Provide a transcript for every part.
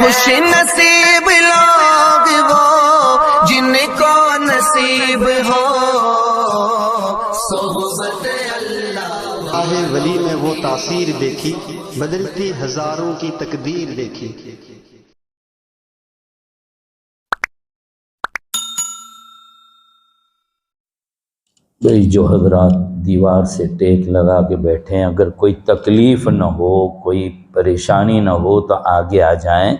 خوش نصیب لوگ وہ جن کو نصیب ہو صحبت اللہ۔ راہ ولی میں وہ تاثیر دیکھی، بدلتی ہزاروں کی تقدیر دیکھی۔ بھئی جو حضرات دیوار سے ٹیک لگا کے بیٹھے ہیں، اگر کوئی تکلیف نہ ہو، کوئی پریشانی نہ ہو تو آگے آ جائیں،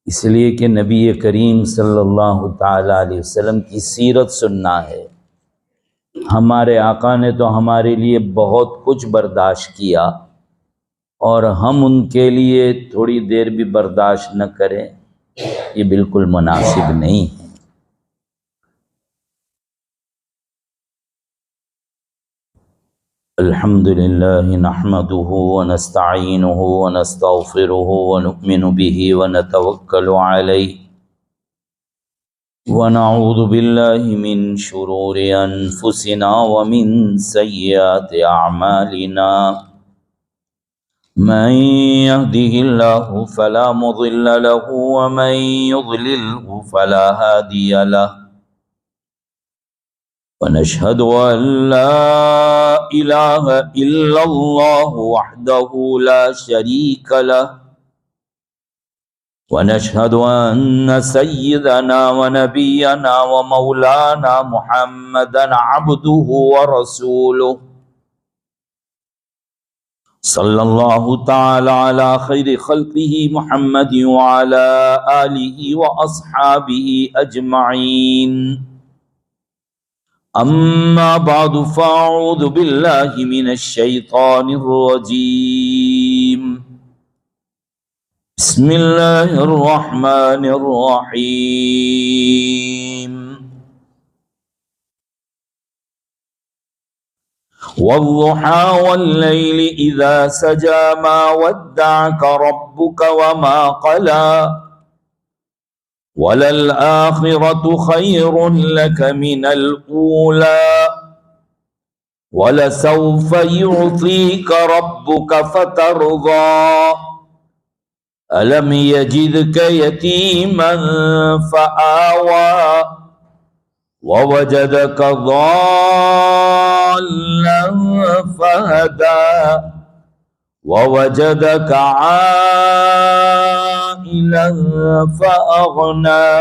اس لیے کہ نبی کریم صلی اللہ تعالیٰ علیہ وسلم کی سیرت سننا ہے۔ ہمارے آقا نے تو ہمارے لیے بہت کچھ برداشت کیا، اور ہم ان کے لیے تھوڑی دیر بھی برداشت نہ کریں، یہ بالکل مناسب نہیں ہے۔ الحمد للہ نحمده ونستعینه ونستغفره ونؤمن به ونتوکل علیہ ونعوذ باللہ من شرور انفسنا ومن سیئات اعمالنا من يهده الله فلا مضل له ومن يضلله فلا هادي له ونشهد أن لا إله إلا الله وحده لا شريك له ونشهد أن سيدنا ونبينا ومولانا محمدا عبده ورسوله صلى الله تعالى على خير خلقه محمد وعلى آله وأصحابه أجمعين اما بعد فاعوذ باللہ من الشیطان الرجیم بسم اللہ الرحمن الرحیم والضحى واللیل اذا سجى ما ودعك ربك وما قلى وَلَلْآخِرَةُ خَيْرٌ لَكَ مِنَ الْأُولَى وَلَسَوْفَ يُعْطِيكَ رَبُّكَ فَتَرْضَى أَلَمْ يَجِدْكَ يَتِيمًا فَآوَى وَوَجَدَكَ ضَالًّا فَهَدَى وَوَجَدَكَ عَائِلًا فَأَغْنَى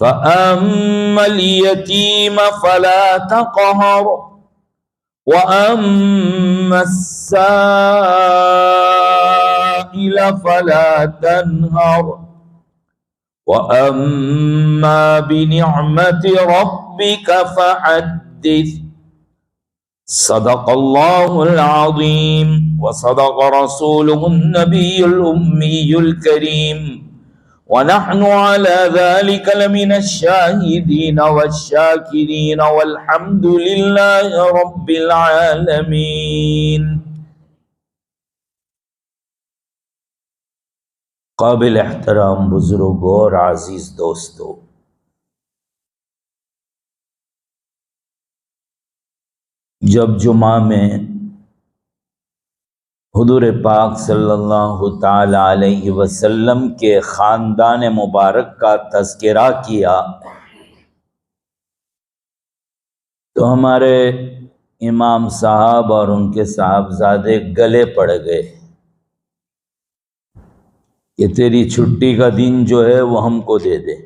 فَأَمَّا الْيَتِيمَ فَلَا تَقْهَرْ وَأَمَّا السَّائِلَ فَلَا تَنْهَرْ وَأَمَّا بِنِعْمَةِ رَبِّكَ فَحَدِّثْ۔ صدق اللہ العظیم وصدق رسولہ النبی الأمی الکریم ونحن على ذلك لمن الشاہدین والشاکرین والحمد للہ رب العالمین۔ قابل احترام بزرگوں اور عزیز دوستو، جب جمعہ میں حضور پاک صلی اللہ تعالی علیہ وسلم کے خاندان مبارک کا تذکرہ کیا تو ہمارے امام صاحب اور ان کے صاحبزادے گلے پڑ گئے کہ تیری چھٹی کا دن جو ہے وہ ہم کو دے دے۔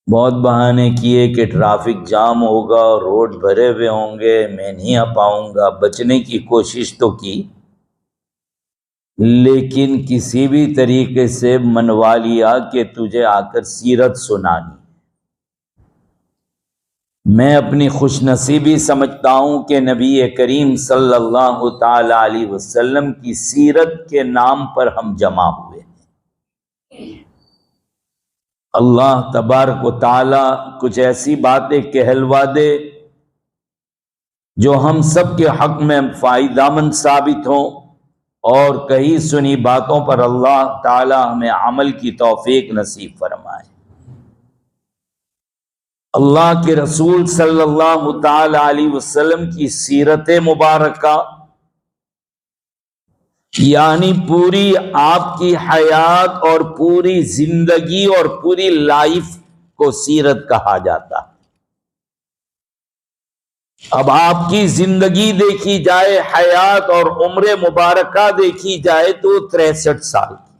بہت بہانے کیے کہ ٹریفک جام ہوگا، روڈ بھرے ہوئے ہوں گے، میں نہیں آ پاؤں گا، بچنے کی کوشش تو کی، لیکن کسی بھی طریقے سے منوا لیا کہ تجھے آ کر سیرت سنانی۔ میں اپنی خوش نصیبی سمجھتا ہوں کہ نبی کریم صلی اللہ تعالی علیہ وسلم کی سیرت کے نام پر ہم جمع ہوئے۔ اللہ تبارک و تعالی کچھ ایسی باتیں کہلوا دے جو ہم سب کے حق میں فائدہ مند ثابت ہوں، اور کہی سنی باتوں پر اللہ تعالی ہمیں عمل کی توفیق نصیب فرمائے۔ اللہ کے رسول صلی اللہ تعالی علیہ وسلم کی سیرت مبارکہ یعنی پوری آپ کی حیات اور پوری زندگی اور پوری لائف کو سیرت کہا جاتا ہے۔ اب آپ کی زندگی دیکھی جائے، حیات اور عمر مبارکہ دیکھی جائے تو 63 سال کی۔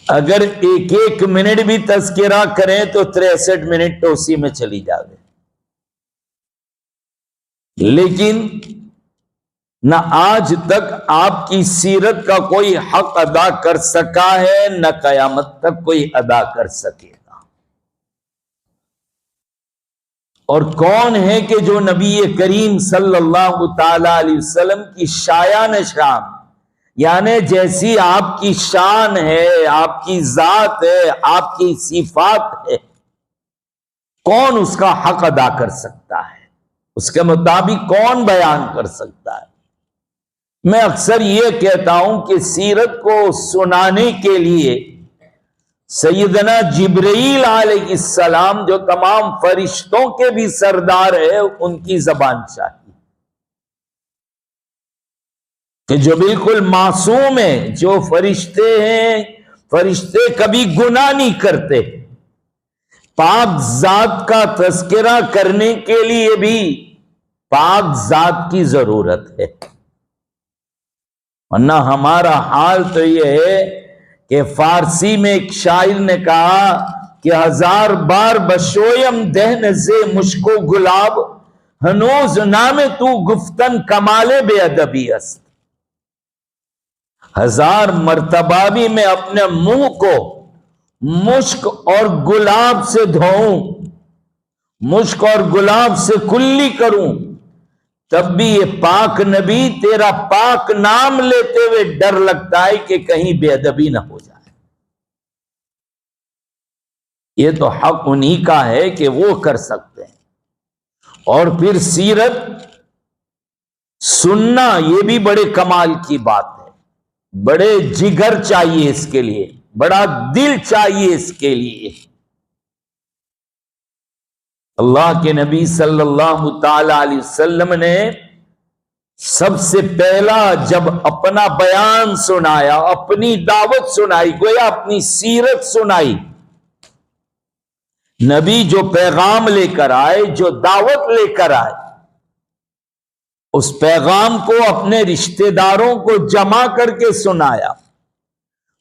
اگر ایک ایک منٹ بھی تذکرہ کریں تو 63 منٹ تو اسی میں چلی جاوے، لیکن نہ آج تک آپ کی سیرت کا کوئی حق ادا کر سکا ہے، نہ قیامت تک کوئی ادا کر سکے گا۔ اور کون ہے کہ جو نبی کریم صلی اللہ تعالی علیہ وسلم کی شایان شان، یعنی جیسی آپ کی شان ہے، آپ کی ذات ہے، آپ کی صفات ہے، کون اس کا حق ادا کر سکتا ہے؟ اس کے مطابق کون بیان کر سکتا ہے؟ میں اکثر یہ کہتا ہوں کہ سیرت کو سنانے کے لیے سیدنا جبرائیل علیہ السلام جو تمام فرشتوں کے بھی سردار ہے، ان کی زبان چاہیے کہ جو بالکل معصوم ہے، جو فرشتے ہیں، فرشتے کبھی گناہ نہیں کرتے، پاک ذات کا تذکرہ کرنے کے لیے بھی پاک ذات کی ضرورت ہے۔ ورنہ ہمارا حال تو یہ ہے کہ فارسی میں ایک شاعر نے کہا کہ 1000 بار بشویم دہن ز مشک و گلاب، ہنوز نام تو گفتن کمال بے ادبی است۔ 1000 مرتبہ بھی میں اپنے منہ کو مشک اور گلاب سے دھوؤں، مشک اور گلاب سے کلی کروں، تب بھی یہ پاک نبی تیرا پاک نام لیتے ہوئے ڈر لگتا ہے کہ کہیں بے ادبی نہ ہو جائے۔ یہ تو حق انہی کا ہے کہ وہ کر سکتے ہیں۔ اور پھر سیرت سننا یہ بھی بڑے کمال کی بات ہے، بڑے جگر چاہیے اس کے لیے، بڑا دل چاہیے اس کے لیے۔ اللہ کے نبی صلی اللہ تعالی علیہ وسلم نے سب سے پہلا جب اپنا بیان سنایا، اپنی دعوت سنائی، گویا اپنی سیرت سنائی، نبی جو پیغام لے کر آئے، جو دعوت لے کر آئے، اس پیغام کو اپنے رشتہ داروں کو جمع کر کے سنایا،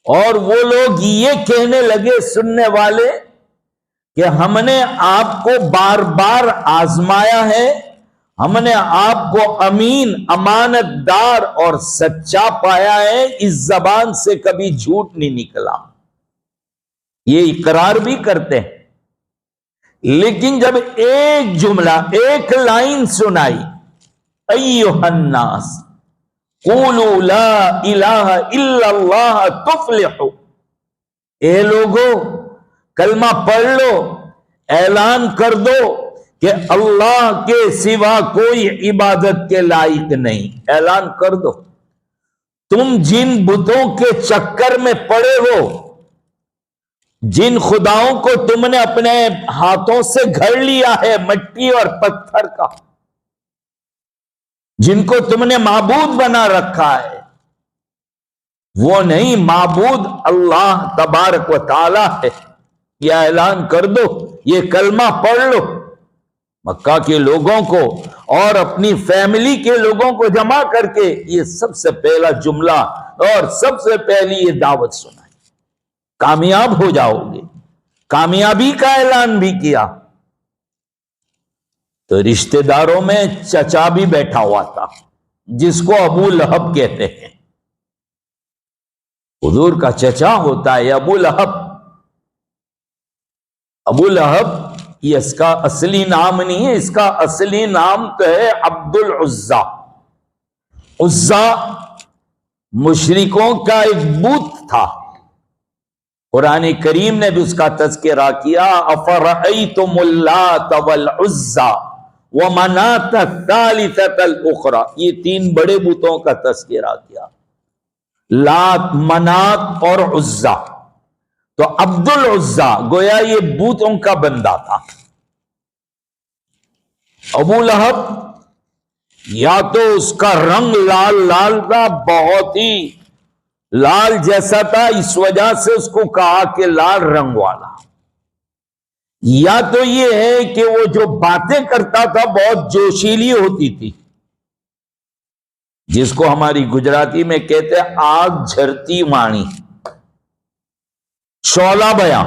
اور وہ لوگ یہ کہنے لگے سننے والے کہ ہم نے آپ کو بار بار آزمایا ہے، ہم نے آپ کو امین، امانت دار اور سچا پایا ہے، اس زبان سے کبھی جھوٹ نہیں نکلا۔ یہ اقرار بھی کرتے ہیں، لیکن جب ایک جملہ، ایک لائن سنائی، ایھا الناس قولوا لا الہ الا اللہ تفلحوا، اے لوگو کلمہ پڑھ لو، اعلان کر دو کہ اللہ کے سوا کوئی عبادت کے لائق نہیں، اعلان کر دو۔ تم جن بتوں کے چکر میں پڑے ہو، جن خداؤں کو تم نے اپنے ہاتھوں سے گھڑ لیا ہے، مٹی اور پتھر کا، جن کو تم نے معبود بنا رکھا ہے، وہ نہیں، معبود اللہ تبارک و تعالی ہے۔ یہ اعلان کر دو، یہ کلمہ پڑھ لو۔ مکہ کے لوگوں کو اور اپنی فیملی کے لوگوں کو جمع کر کے یہ سب سے پہلا جملہ اور سب سے پہلی یہ دعوت سنائی، کامیاب ہو جاؤ گے، کامیابی کا اعلان بھی کیا۔ تو رشتہ داروں میں چچا بھی بیٹھا ہوا تھا، جس کو ابو لہب کہتے ہیں، حضور کا چچا ہوتا ہے ابو لہب۔ ابو لہب یہ اس کا اصلی نام نہیں ہے، اس کا اصلی نام تو ہے عبد العزا۔ عزا مشرکوں کا ایک بت تھا، قرآن کریم نے بھی اس کا تذکرہ کیا، افرأیتم اللات والعزا ومناۃ الثالثۃ الاخری، یہ 3 بڑے بتوں کا تذکرہ کیا، لات، منات اور عزا۔ تو عبد العزا گویا یہ بتوں کا بندہ تھا۔ ابو لہب یا تو اس کا رنگ لال لال تھا، بہت ہی لال جیسا تھا، اس وجہ سے اس کو کہا کہ لال رنگ والا، یا تو یہ ہے کہ وہ جو باتیں کرتا تھا بہت جوشیلی ہوتی تھی، جس کو ہماری گجراتی میں کہتے ہیں آگ جھرتی وانی، شعلہ بیاں،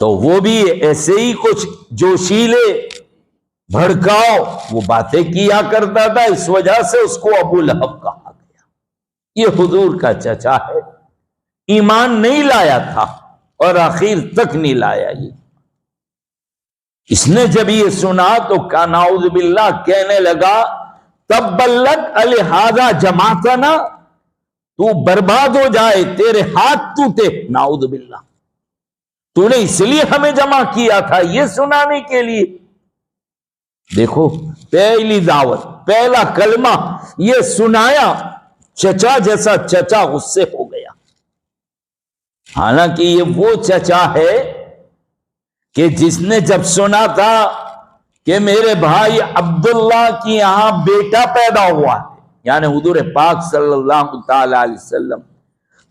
تو وہ بھی ایسے ہی کچھ جوشیلے بھڑکاؤ وہ باتیں کیا کرتا تھا، اس وجہ سے اس کو ابو لہب کہا گیا۔ یہ حضور کا چچا ہے، ایمان نہیں لایا تھا اور آخر تک نہیں لایا۔ یہ اس نے جب یہ سنا تو کا نعوذ باللہ کہنے لگا تبا لک الہذا جمعتنا، تو برباد ہو جائے، تیرے ہاتھ ٹوٹے، نعوذ باللہ، تو نے اس لیے ہمیں جمع کیا تھا یہ سنانے کے لیے۔ دیکھو پہلی دعوت، پہلا کلمہ یہ سنایا، چچا جیسا چچا غصے ہو گیا۔ حالانکہ یہ وہ چچا ہے کہ جس نے جب سنا تھا کہ میرے بھائی عبداللہ کی یہاں بیٹا پیدا ہوا ہے، یعنی حضور پاک صلی اللہ تعالی علیہ وسلم،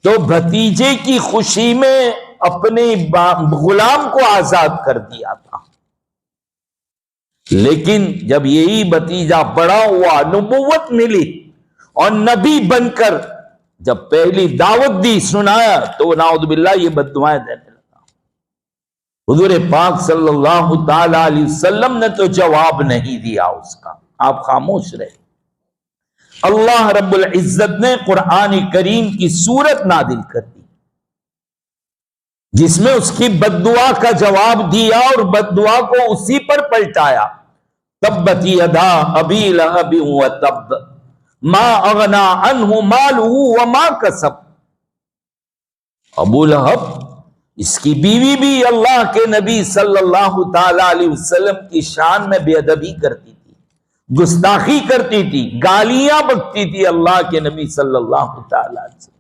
تو بھتیجے کی خوشی میں اپنے غلام کو آزاد کر دیا تھا، لیکن جب یہی بھتیجا بڑا ہوا، نبوت ملی اور نبی بن کر جب پہلی دعوت دی، سنایا، تو نعوذ باللہ یہ بد دعائیں دینے لگا۔ حضور پاک صلی اللہ تعالی علیہ وسلم نے تو جواب نہیں دیا اس کا، آپ خاموش رہے۔ اللہ رب العزت نے قرآن کریم کی سورت نازل کر دی جس میں اس کی بد دعا کا جواب دیا اور بد دعا کو اسی پر پلٹایا۔ تبت یدا ابی لہب وتب ما اغنا عنہ مالہ وما کسب۔ ابو لہب، اس کی بیوی بھی اللہ کے نبی صلی اللہ تعالی علیہ وسلم کی شان میں بے ادبی کرتی تھی، گستاخی کرتی تھی، گالیاں بکتی تھی اللہ کے نبی صلی اللہ تعالی علیہ وسلم،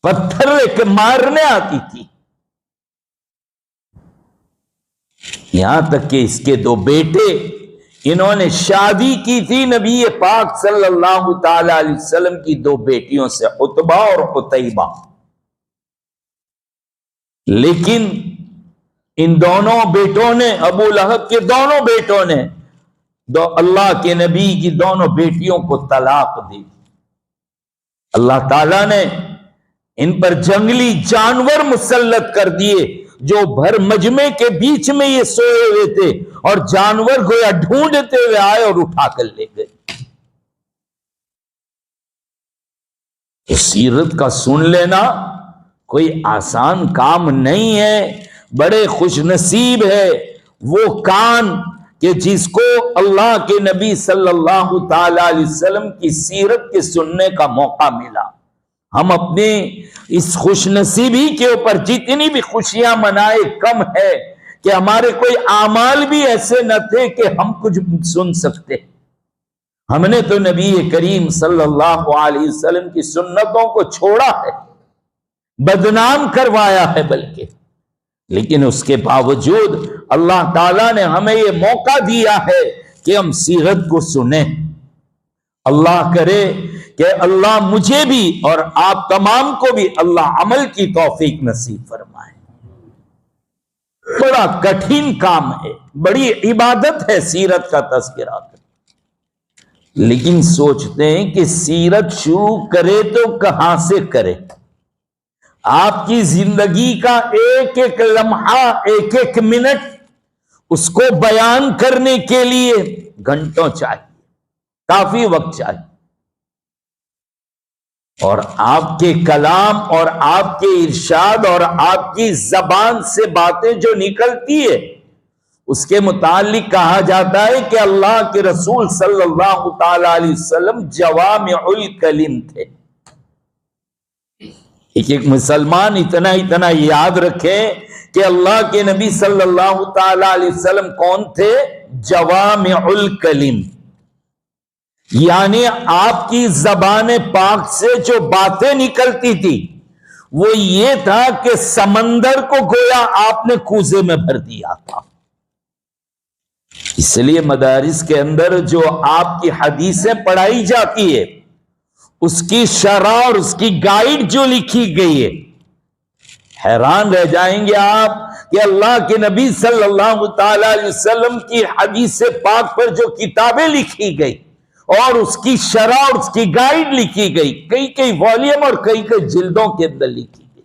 پتھر کے مارنے آتی تھی، یہاں تک کہ اس کے دو بیٹے، انہوں نے شادی کی تھی نبی پاک صلی اللہ تعالی علیہ وسلم کی دو بیٹیوں سے، عتبہ اور عتیبہ، لیکن ان دونوں بیٹوں نے، ابو لہب کے دونوں بیٹوں نے اللہ کے نبی کی دونوں بیٹیوں کو طلاق دی۔ اللہ تعالیٰ نے ان پر جنگلی جانور مسلط کر دیے جو بھر مجمع کے بیچ میں یہ سوئے ہوئے تھے، اور جانور گویا ڈھونڈتے ہوئے آئے اور اٹھا کر لے گئے۔ تو سیرت کا سن لینا کوئی آسان کام نہیں ہے، بڑے خوش نصیب ہے وہ کان کہ جس کو اللہ کے نبی صلی اللہ تعالی علیہ وسلم کی سیرت کے سننے کا موقع ملا۔ ہم اپنے اس خوش نصیبی کے اوپر جتنی بھی خوشیاں منائے کم ہے کہ ہمارے کوئی اعمال بھی ایسے نہ تھے کہ ہم کچھ سن سکتے۔ ہم نے تو نبی کریم صلی اللہ علیہ وسلم کی سنتوں کو چھوڑا ہے، بدنام کروایا ہے بلکہ، لیکن اس کے باوجود اللہ تعالیٰ نے ہمیں یہ موقع دیا ہے کہ ہم سیرت کو سنیں۔ اللہ کرے کہ اللہ مجھے بھی اور آپ تمام کو بھی اللہ عمل کی توفیق نصیب فرمائے۔ بڑا کٹھن کام ہے، بڑی عبادت ہے سیرت کا تذکرہ، لیکن سوچتے ہیں کہ سیرت شروع کرے تو کہاں سے کرے؟ آپ کی زندگی کا ایک ایک لمحہ، ایک ایک منٹ اس کو بیان کرنے کے لیے گھنٹوں چاہیے، کافی وقت چاہیے، اور آپ کے کلام اور آپ کے ارشاد اور آپ کی زبان سے باتیں جو نکلتی ہے اس کے متعلق کہا جاتا ہے کہ اللہ کے رسول صلی اللہ تعالی علیہ وسلم جوامع الکلم تھے۔ ایک مسلمان اتنا یاد رکھے کہ اللہ کے نبی صلی اللہ تعالی علیہ وسلم کون تھے؟ جوامع الکلم، یعنی آپ کی زبان پاک سے جو باتیں نکلتی تھی وہ یہ تھا کہ سمندر کو گویا آپ نے کوزے میں بھر دیا تھا۔ اس لیے مدارس کے اندر جو آپ کی حدیثیں پڑھائی جاتی ہے اس کی شرح اور اس کی گائیڈ جو لکھی گئی ہے، حیران رہ جائیں گے آپ کہ اللہ کے نبی صلی اللہ تعالی علیہ وسلم کی حدیث پاک پر جو کتابیں لکھی گئی اور اس کی شرح اور اس کی گائیڈ لکھی گئی، کئی والیوم اور کئی جلدوں کے اندر لکھی گئی،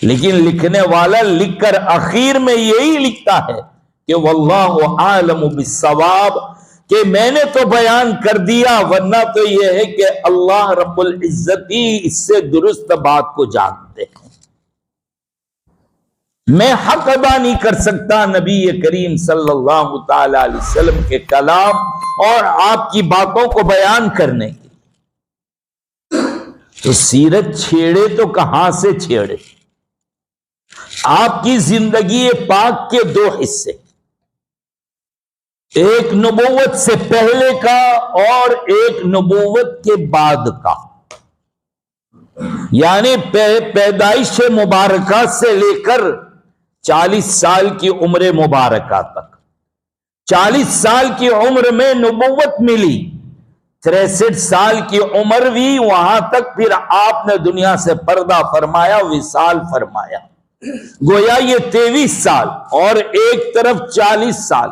لیکن لکھنے والا لکھ کر آخر میں یہی لکھتا ہے کہ واللہ عالم بالصواب، کہ میں نے تو بیان کر دیا، ورنہ تو یہ ہے کہ اللہ رب العزت ہی اس سے درست بات کو جانتے ہیں۔ میں حق ادا نہیں کر سکتا نبی کریم صلی اللہ تعالی علیہ وسلم کے کلام اور آپ کی باتوں کو بیان کرنے کی، تو سیرت چھیڑے تو کہاں سے چھیڑے؟ آپ کی زندگی پاک کے دو حصے، ایک نبوت سے پہلے کا اور ایک نبوت کے بعد کا، یعنی پیدائش مبارکہ سے لے کر 40 سال کی عمر مبارکہ تک۔ 40 سال کی عمر میں نبوت ملی، 63 سال کی عمر بھی، وہاں تک پھر آپ نے دنیا سے پردہ فرمایا، وصال فرمایا، گویا یہ 23 سال اور ایک طرف 40 سال۔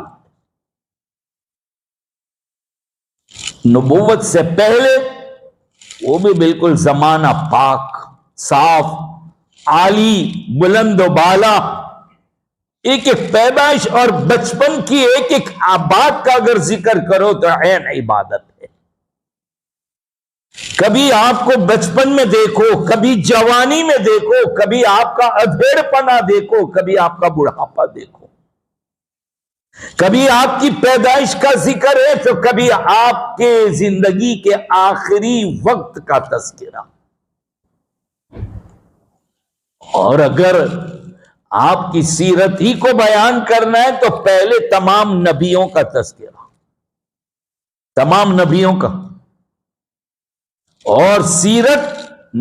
نبوت سے پہلے وہ بھی بالکل زمانہ پاک، صاف، عالی، بلند و بالا، ایک پیدائش اور بچپن کی ایک بات کا اگر ذکر کرو تو عین عبادت ہے۔ کبھی آپ کو بچپن میں دیکھو، کبھی جوانی میں دیکھو، کبھی آپ کا ادھیڑ پنا دیکھو، کبھی آپ کا بڑھاپا دیکھو، کبھی آپ کی پیدائش کا ذکر ہے تو کبھی آپ کے زندگی کے آخری وقت کا تذکرہ۔ اور اگر آپ کی سیرت ہی کو بیان کرنا ہے تو پہلے تمام نبیوں کا تذکرہ، تمام نبیوں کا، اور سیرت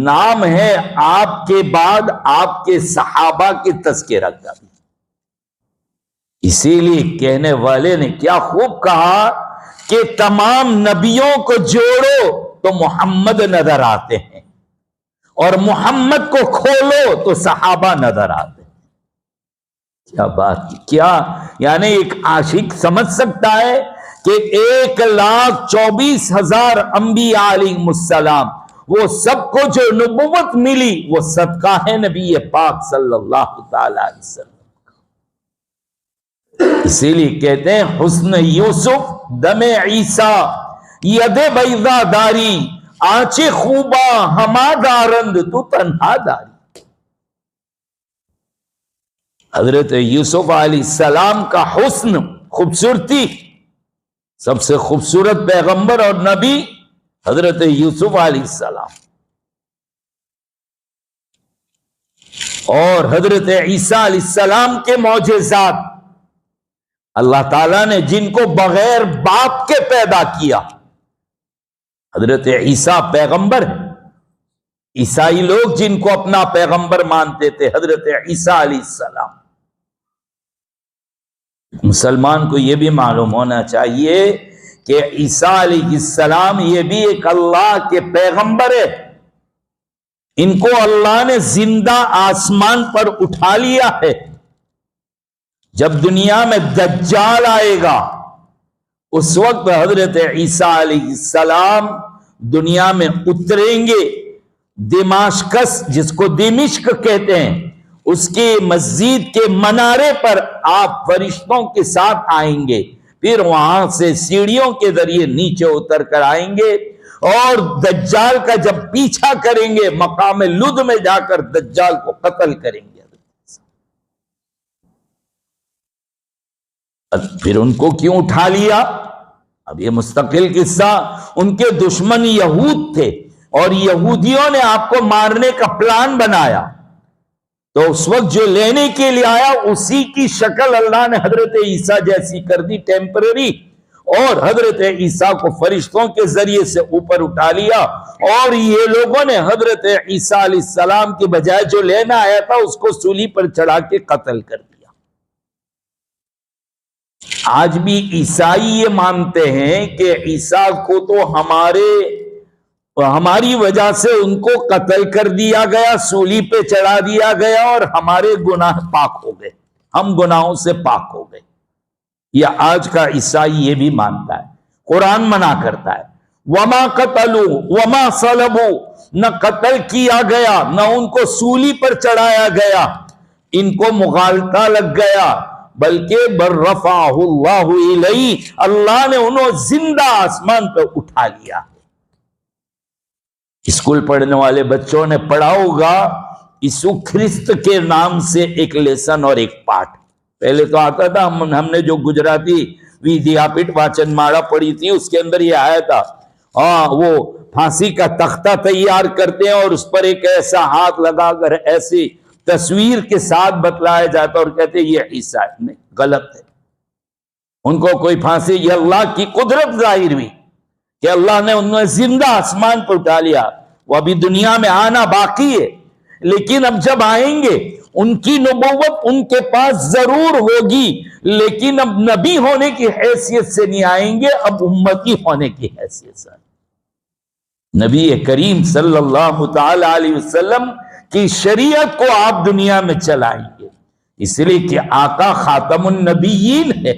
نام ہے آپ کے بعد آپ کے صحابہ کے تذکرہ کا بھی۔ اسی لیے کہنے والے نے کیا خوب کہا کہ تمام نبیوں کو جوڑو تو محمد نظر آتے ہیں، اور محمد کو کھولو تو صحابہ نظر آتے ہیں۔ کیا بات، کیا یعنی ایک عاشق سمجھ سکتا ہے کہ 1,24,000 انبیاء علیہم السلام، وہ سب کو جو نبوت ملی وہ صدقہ ہے نبی پاک صلی اللہ تعالی علیہ وسلم۔ اسی لیے کہتے ہیں حسن یوسف دم عیسیٰ، ید بیضا داری، آنچے خوبا ہما دارند تو تنہا داری۔ حضرت یوسف علیہ السلام کا حسن، خوبصورتی، سب سے خوبصورت پیغمبر اور نبی حضرت یوسف علیہ السلام، اور حضرت عیسیٰ علیہ السلام کے معجزات، اللہ تعالیٰ نے جن کو بغیر باپ کے پیدا کیا۔ حضرت عیسیٰ پیغمبر ہے، عیسائی لوگ جن کو اپنا پیغمبر مانتے تھے حضرت عیسیٰ علیہ السلام۔ مسلمان کو یہ بھی معلوم ہونا چاہیے کہ عیسیٰ علیہ السلام یہ بھی ایک اللہ کے پیغمبر ہے، ان کو اللہ نے زندہ آسمان پر اٹھا لیا ہے۔ جب دنیا میں دجال آئے گا اس وقت حضرت عیسیٰ علیہ السلام دنیا میں اتریں گے، دمشقس جس کو دمشق کہتے ہیں اس کی مسجد کے منارے پر آپ فرشتوں کے ساتھ آئیں گے، پھر وہاں سے سیڑھیوں کے ذریعے نیچے اتر کر آئیں گے، اور دجال کا جب پیچھا کریں گے مقام لد میں جا کر دجال کو قتل کریں گے۔ پھر ان کو کیوں اٹھا لیا؟ اب یہ مستقل قصہ، ان کے دشمن یہود تھے اور یہودیوں نے آپ کو مارنے کا پلان بنایا، تو اس وقت جو لینے کے لیے آیا اسی کی شکل اللہ نے حضرت عیسیٰ جیسی کر دی ٹیمپرری، اور حضرت عیسیٰ کو فرشتوں کے ذریعے سے اوپر اٹھا لیا، اور یہ لوگوں نے حضرت عیسیٰ علیہ السلام کی بجائے جو لینا آیا تھا اس کو سولی پر چڑھا کے قتل کر دیا۔ آج بھی عیسائی یہ مانتے ہیں کہ عیسیٰ کو تو ہماری وجہ سے ان کو قتل کر دیا گیا، سولی پہ چڑھا دیا گیا اور ہمارے گناہ پاک ہو گئے، ہم گناہوں سے پاک ہو گئے۔ یہ آج کا عیسائی یہ بھی مانتا ہے، قرآن منع کرتا ہے وما قتلوا وما صلبوا، نہ قتل کیا گیا نہ ان کو سولی پر چڑھایا گیا، ان کو مغالطہ لگ گیا، بلکہ بر رفعہ اللہ الیہ، اللہ نے انہوں زندہ آسمان پہ اٹھا لیا۔ اسکول پڑھنے والے بچوں نے پڑھا ہوگا یسوع کرسٹ کے نام سے ایک لیسن اور ایک پاٹ، پہلے تو آتا تھا، ہم نے جو گجراتی ودیاپیٹ واچن ماڑا پڑھی تھی اس کے اندر یہ آیا تھا، وہ پھانسی کا تختہ تیار کرتے ہیں اور اس پر ایک ایسا ہاتھ لگا کر ایسی تصویر کے ساتھ بتلایا جاتا اور کہتے ہیں یہ عیسیٰ نہیں، غلط ہے۔ ان کو کوئی پھانسی، یہ اللہ کی قدرت ظاہر ہوئی کہ اللہ نے انہیں زندہ آسمان پر اٹھا لیا۔ وہ ابھی دنیا میں آنا باقی ہے، لیکن اب جب آئیں گے ان کی نبوت ان کے پاس ضرور ہوگی، لیکن اب نبی ہونے کی حیثیت سے نہیں آئیں گے، اب امتی ہونے کی حیثیت سے۔ نبی کریم صلی اللہ تعالی علیہ وسلم کی شریعت کو آپ دنیا میں چلائیں گے، اس لیے کہ آقا خاتم النبیین ہے۔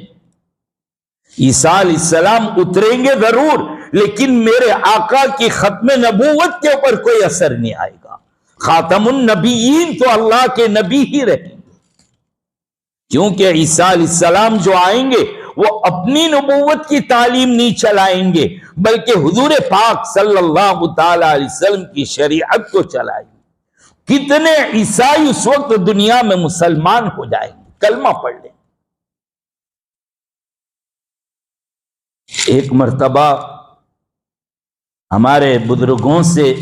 عیسیٰ علیہ السلام اتریں گے ضرور، لیکن میرے آقا کی ختم نبوت کے اوپر کوئی اثر نہیں آئے گا۔ خاتم النبیین تو اللہ کے نبی ہی رہیں گے، کیونکہ عیسیٰ علیہ السلام جو آئیں گے وہ اپنی نبوت کی تعلیم نہیں چلائیں گے، بلکہ حضور پاک صلی اللہ تعالی علیہ وسلم کی شریعت کو چلائیں گے۔ کتنے عیسائی اس وقت دنیا میں مسلمان ہو جائیں گے، کلمہ پڑھ لیں۔ ایک مرتبہ ہمارے بزرگوں سے،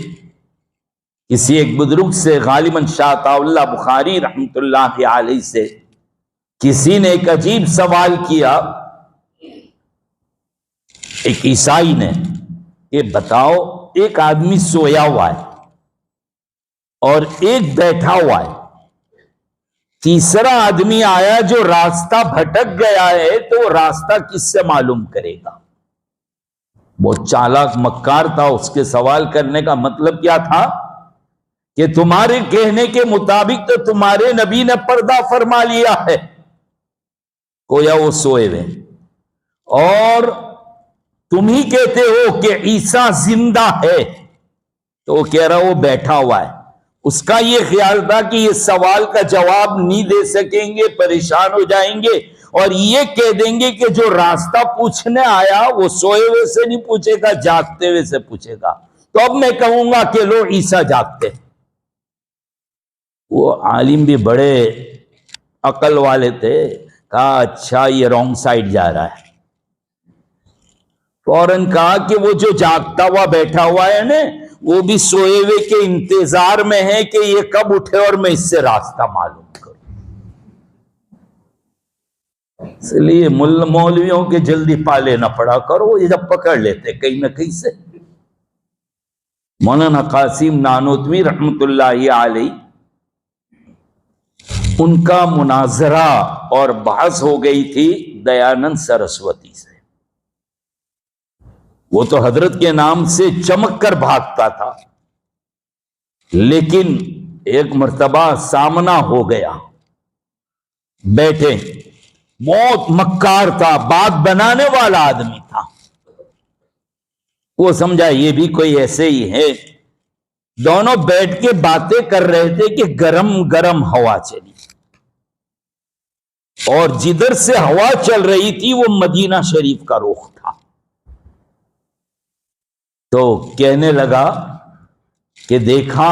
کسی ایک بزرگ سے، غالباً شاہ عطا اللہ بخاری رحمت اللہ علیہ سے، کسی نے ایک عجیب سوال کیا، ایک عیسائی نے، کہ بتاؤ ایک آدمی سویا ہوا ہے اور ایک بیٹھا ہوا ہے، تیسرا آدمی آیا جو راستہ بھٹک گیا ہے، تو راستہ کس سے معلوم کرے گا؟ بہت چالاک مکار تھا، اس کے سوال کرنے کا مطلب کیا تھا کہ تمہارے کہنے کے مطابق تو تمہارے نبی نے پردہ فرما لیا ہے، گویا وہ سوئے ہوئے، اور تم ہی کہتے ہو کہ عیسیٰ زندہ ہے، تو وہ کہہ رہا وہ بیٹھا ہوا ہے۔ اس کا یہ خیال تھا کہ یہ سوال کا جواب نہیں دے سکیں گے، پریشان ہو جائیں گے، اور یہ کہہ دیں گے کہ جو راستہ پوچھنے آیا وہ سوئے ہوئے سے نہیں پوچھے گا، جاگتے ہوئے سے پوچھے گا، تو اب میں کہوں گا کہ لو عیسیٰ جاگتے۔ وہ عالم بھی بڑے عقل والے تھے، کہا اچھا یہ رونگ سائڈ جا رہا ہے۔ فوراً کہا کہ وہ جو جاگتا ہوا بیٹھا ہوا ہے نا، وہ بھی سوئے ہوئے کے انتظار میں ہے کہ یہ کب اٹھے اور میں اس سے راستہ معلوم کروں۔ اس لیے مولویوں کے جلدی پالے نہ پڑا کرو، یہ جب پکڑ لیتے کہیں نہ کہیں سے۔ مولانا قاسم نانوتوی رحمت اللہ علیہ، ان کا مناظرہ اور بحث ہو گئی تھی دیانند سرسوتی سے۔ وہ تو حضرت کے نام سے چمک کر بھاگتا تھا، لیکن ایک مرتبہ سامنا ہو گیا، بیٹھے، بہت مکار تھا، بات بنانے والا آدمی تھا۔ وہ سمجھا یہ بھی کوئی ایسے ہی ہے، دونوں بیٹھ کے باتیں کر رہے تھے کہ گرم گرم ہوا چلی، اور جدھر سے ہوا چل رہی تھی وہ مدینہ شریف کا رخ تھا۔ تو کہنے لگا کہ دیکھا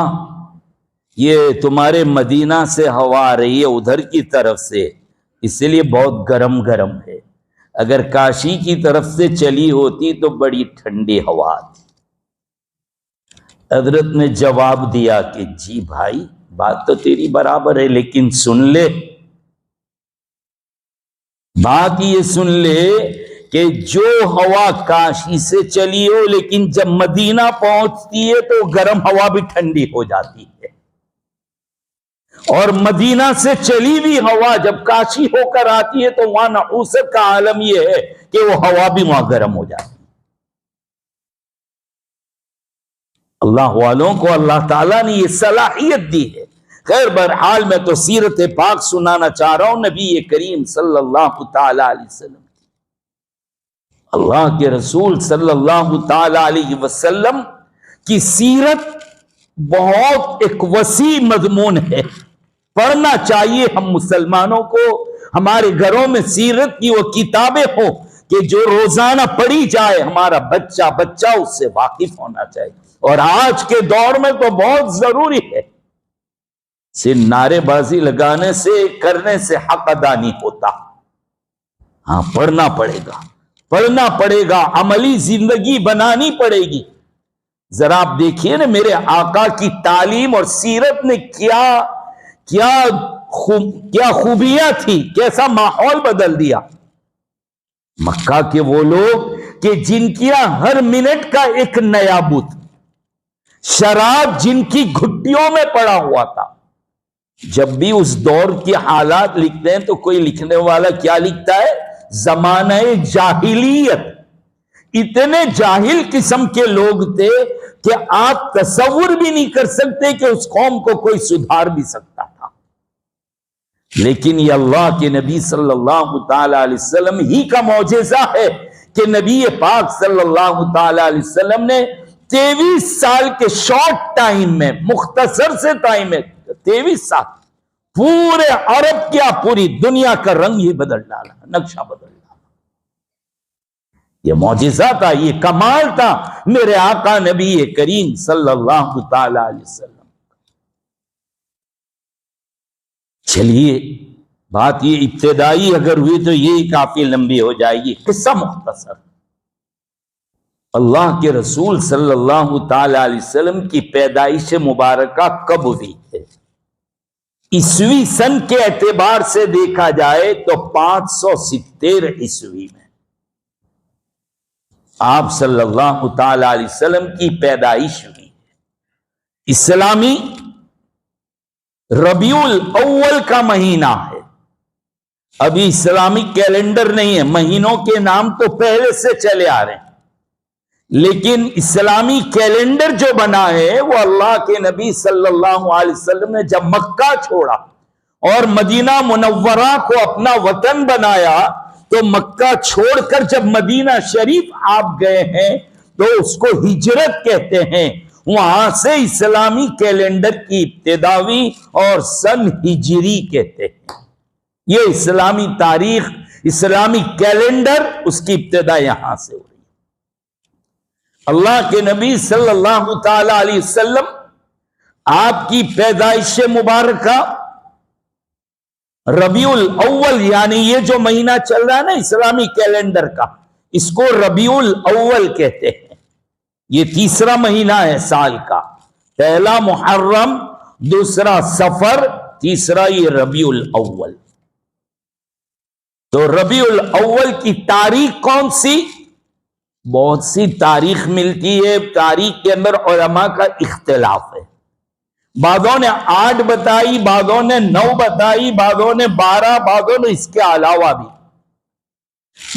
یہ تمہارے مدینہ سے ہوا آ رہی ہے ادھر کی طرف سے، اس لیے بہت گرم گرم ہے، اگر کاشی کی طرف سے چلی ہوتی تو بڑی ٹھنڈی ہوا آتی۔ حضرت نے جواب دیا کہ جی بھائی بات تو تیری برابر ہے، لیکن سن لے، بات یہ سن لے کہ جو ہوا کاشی سے چلی ہو لیکن جب مدینہ پہنچتی ہے تو گرم ہوا بھی ٹھنڈی ہو جاتی ہے، اور مدینہ سے چلی ہوئی ہوا جب کاشی ہو کر آتی ہے تو وہاں نحوست کا عالم یہ ہے کہ وہ ہوا بھی وہاں گرم ہو جاتی ہے۔ اللہ والوں کو اللہ تعالیٰ نے یہ صلاحیت دی ہے۔ خیر بہرحال میں تو سیرت پاک سنانا چاہ رہا ہوں نبی کریم صلی اللہ تعالی علیہ وسلم، اللہ کے رسول صلی اللہ تعالی علیہ وسلم کی سیرت بہت ایک وسیع مضمون ہے، پڑھنا چاہیے ہم مسلمانوں کو۔ ہمارے گھروں میں سیرت کی وہ کتابیں ہوں کہ جو روزانہ پڑھی جائے، ہمارا بچہ اس سے واقف ہونا چاہیے۔ اور آج کے دور میں تو بہت ضروری ہے، صرف نعرے بازی لگانے سے کرنے سے حق ادا نہیں ہوتا، ہاں پڑھنا پڑے گا، عملی زندگی بنانی پڑے گی۔ ذرا آپ دیکھیے نا میرے آقا کی تعلیم اور سیرت نے کیا خوبیاں تھی، کیسا ماحول بدل دیا۔ مکہ کے وہ لوگ کہ جن کی ہر منٹ کا ایک نیا بت، شراب جن کی گھٹیوں میں پڑا ہوا تھا۔ جب بھی اس دور کے حالات لکھتے ہیں تو کوئی لکھنے والا کیا لکھتا ہے؟ زمانہ جاہلیت، اتنے جاہل قسم کے لوگ تھے کہ آپ تصور بھی نہیں کر سکتے کہ اس قوم کو کوئی سدھار بھی سکتا تھا۔ لیکن یہ اللہ کے نبی صلی اللہ تعالی علیہ وسلم ہی کا معجزہ ہے کہ نبی پاک صلی اللہ تعالی علیہ وسلم نے 23 سال کے شارٹ ٹائم میں، مختصر سے ٹائم میں، 23 سال پورے عرب کیا پوری دنیا کا رنگ ہی بدل ڈالا، نقشہ بدل ڈالا۔ یہ معجزہ تھا، یہ کمال تھا میرے آقا نبی کریم صلی اللہ تعالی علیہ وسلم۔ چلیے بات یہ ابتدائی اگر ہوئی تو یہ کافی لمبی ہو جائے گی، قصہ مختصر۔ اللہ کے رسول صلی اللہ تعالی علیہ وسلم کی پیدائش مبارکہ کب ہوئی ہے؟ عیسوی سن کے اعتبار سے دیکھا جائے تو 570 عیسوی میں آپ صلی اللہ تعالی علیہ وسلم کی پیدائش ہوئی۔ اسلامی ربیع الاول کا مہینہ ہے، ابھی اسلامی کیلنڈر نہیں ہے، مہینوں کے نام تو پہلے سے چلے آ رہے ہیں، لیکن اسلامی کیلنڈر جو بنا ہے وہ اللہ کے نبی صلی اللہ علیہ وسلم نے جب مکہ چھوڑا اور مدینہ منورہ کو اپنا وطن بنایا تو مکہ چھوڑ کر جب مدینہ شریف آپ گئے ہیں تو اس کو ہجرت کہتے ہیں۔ وہاں سے اسلامی کیلنڈر کی ابتدا ہوئی اور سن ہجری کہتے ہیں۔ یہ اسلامی تاریخ، اسلامی کیلنڈر، اس کی ابتدا یہاں سے ہوئی۔ اللہ کے نبی صلی اللہ تعالی علیہ وسلم آپ کی پیدائش مبارکہ ربیع الاول، یعنی یہ جو مہینہ چل رہا ہے نا اسلامی کیلنڈر کا، اس کو ربیع الاول کہتے ہیں۔ یہ تیسرا مہینہ ہے سال کا، پہلا محرم، دوسرا صفر، تیسرا یہ ربیع الاول۔ تو ربیع الاول کی تاریخ کون سی؟ بہت سی تاریخ ملتی ہے، تاریخ کے اندر علماء کا اختلاف ہے، بعضوں نے 8 بتائی، بعضوں نے 9 بتائی، بعضوں نے 12، بعضوں نے اس کے علاوہ بھی۔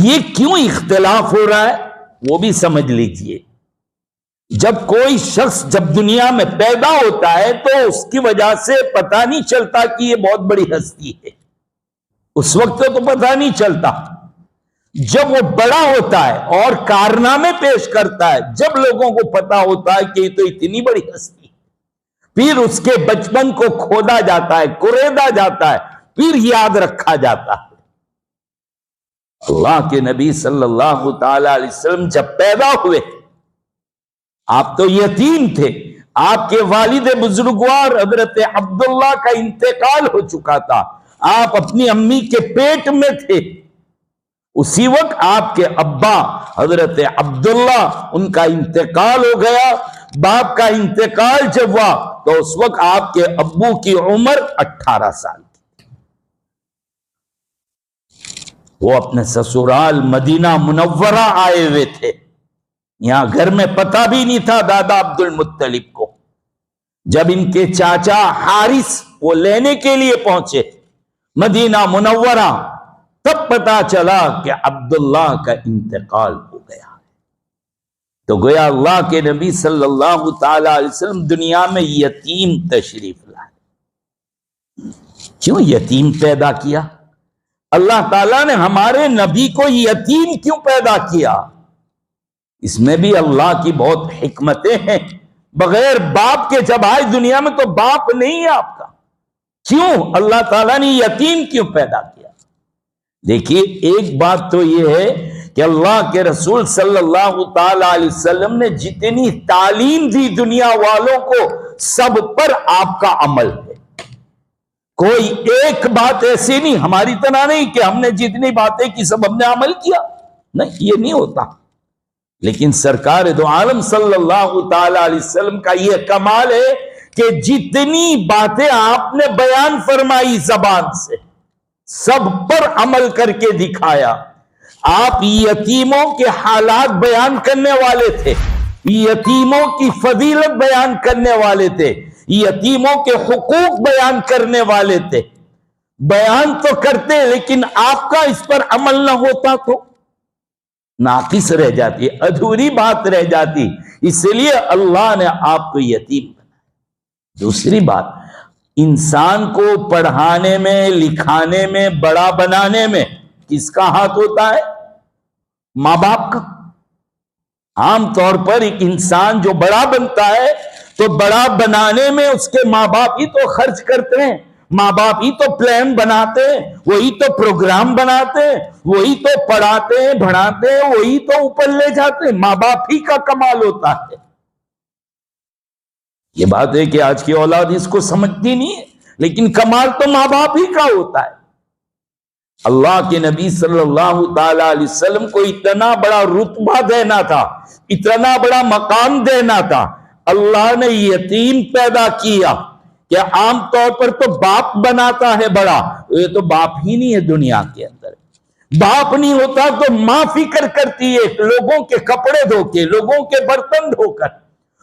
یہ کیوں اختلاف ہو رہا ہے وہ بھی سمجھ لیجئے۔ جب کوئی شخص جب دنیا میں پیدا ہوتا ہے تو اس کی وجہ سے پتہ نہیں چلتا کہ یہ بہت بڑی ہستی ہے، اس وقت تو پتہ نہیں چلتا۔ جب وہ بڑا ہوتا ہے اور کارنامے پیش کرتا ہے، جب لوگوں کو پتا ہوتا ہے کہ یہ تو اتنی بڑی ہستی، پھر اس کے بچپن کو کھودا جاتا ہے، کریدا جاتا ہے، پھر یاد رکھا جاتا ہے۔ اللہ کے نبی صلی اللہ تعالی علیہ وسلم جب پیدا ہوئے، آپ تو یتیم تھے، آپ کے والد بزرگوار حضرت عبداللہ کا انتقال ہو چکا تھا، آپ اپنی امی کے پیٹ میں تھے۔ اسی وقت آپ کے ابا حضرت عبداللہ ان کا انتقال ہو گیا۔ باپ کا انتقال جب ہوا تو اس وقت آپ کے ابو کی عمر 18 سال تھی۔ وہ اپنے سسرال مدینہ منورہ آئے ہوئے تھے، یہاں گھر میں پتہ بھی نہیں تھا دادا عبد المطلب کو۔ جب ان کے چاچا حارث وہ لینے کے لیے پہنچے مدینہ منورہ، تب پتا چلا کہ عبداللہ کا انتقال ہو گیا۔ تو گویا اللہ کے نبی صلی اللہ تعالی علیہ وسلم دنیا میں یتیم تشریف لائے۔ کیوں یتیم پیدا کیا؟ اللہ تعالیٰ نے ہمارے نبی کو یتیم کیوں پیدا کیا؟ اس میں بھی اللہ کی بہت حکمتیں ہیں۔ بغیر باپ کے جب آئے دنیا میں تو باپ نہیں ہے آپ کا، کیوں اللہ تعالیٰ نے یتیم کیوں پیدا کیا؟ دیکھیے ایک بات تو یہ ہے کہ اللہ کے رسول صلی اللہ تعالی علیہ وسلم نے جتنی تعلیم دی دنیا والوں کو، سب پر آپ کا عمل ہے۔ کوئی ایک بات ایسی نہیں، ہماری طرح نہیں کہ ہم نے جتنی باتیں کی سب ہم نے عمل کیا، نہیں، یہ نہیں ہوتا۔ لیکن سرکار دو عالم صلی اللہ تعالی علیہ وسلم کا یہ کمال ہے کہ جتنی باتیں آپ نے بیان فرمائی زبان سے، سب پر عمل کر کے دکھایا۔ آپ یتیموں کے حالات بیان کرنے والے تھے، یتیموں کی فضیلت بیان کرنے والے تھے، یتیموں کے حقوق بیان کرنے والے تھے۔ بیان تو کرتے لیکن آپ کا اس پر عمل نہ ہوتا تو ناقص رہ جاتی، ادھوری بات رہ جاتی، اس لیے اللہ نے آپ کو یتیم بنایا۔ دوسری بات، انسان کو پڑھانے میں، لکھانے میں، بڑا بنانے میں کس کا ہاتھ ہوتا ہے؟ ماں باپ کا۔ عام طور پر ایک انسان جو بڑا بنتا ہے تو بڑا بنانے میں اس کے ماں باپ ہی تو خرچ کرتے ہیں، ماں باپ ہی تو پلان بناتے ہیں، وہی تو پروگرام بناتے ہیں، وہی تو پڑھاتے ہیں، بڑھاتے ہیں، وہی تو اوپر لے جاتے ہیں۔ ماں باپ ہی کا کمال ہوتا ہے۔ یہ بات ہے کہ آج کی اولاد اس کو سمجھتی نہیں ہے، لیکن کمال تو ماں باپ ہی کا ہوتا ہے۔ اللہ کے نبی صلی اللہ تعالی علیہ وسلم کو اتنا بڑا رتبہ دینا تھا، اتنا بڑا مقام دینا تھا، اللہ نے یتیم پیدا کیا کہ عام طور پر تو باپ بناتا ہے بڑا، یہ تو باپ ہی نہیں ہے دنیا کے اندر۔ باپ نہیں ہوتا تو ماں فکر کرتی ہے، لوگوں کے کپڑے دھو کے، لوگوں کے برتن دھو کر،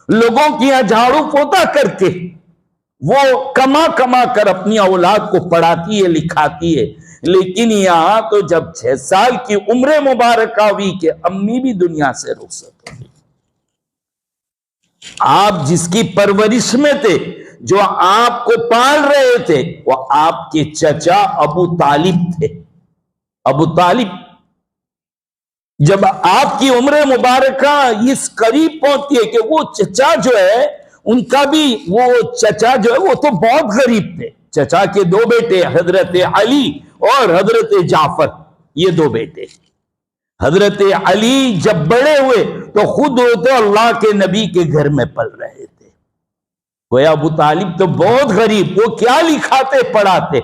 لوگوں کی یہاں جھاڑو پوتا کر کے، وہ کما کما کر اپنی اولاد کو پڑھاتی ہے، لکھاتی ہے۔ لیکن یہاں تو جب 6 سال کی عمر مبارکہ ہوئی کہ امی بھی دنیا سے رخصت ہوئی۔ آپ جس کی پرورش میں تھے، جو آپ کو پال رہے تھے، وہ آپ کے چچا ابو طالب تھے۔ ابو طالب جب آپ کی عمر مبارکہ اس قریب پہنچتی ہے کہ وہ چچا جو ہے ان کا بھی، وہ چچا جو ہے وہ تو بہت غریب تھے۔ چچا کے 2 بیٹے، حضرت علی اور حضرت جعفر، یہ 2 بیٹے۔ حضرت علی جب بڑے ہوئے تو خود وہ تو اللہ کے نبی کے گھر میں پل رہے تھے۔ گویا ابو طالب تو بہت غریب، وہ کیا لکھاتے پڑھاتے؟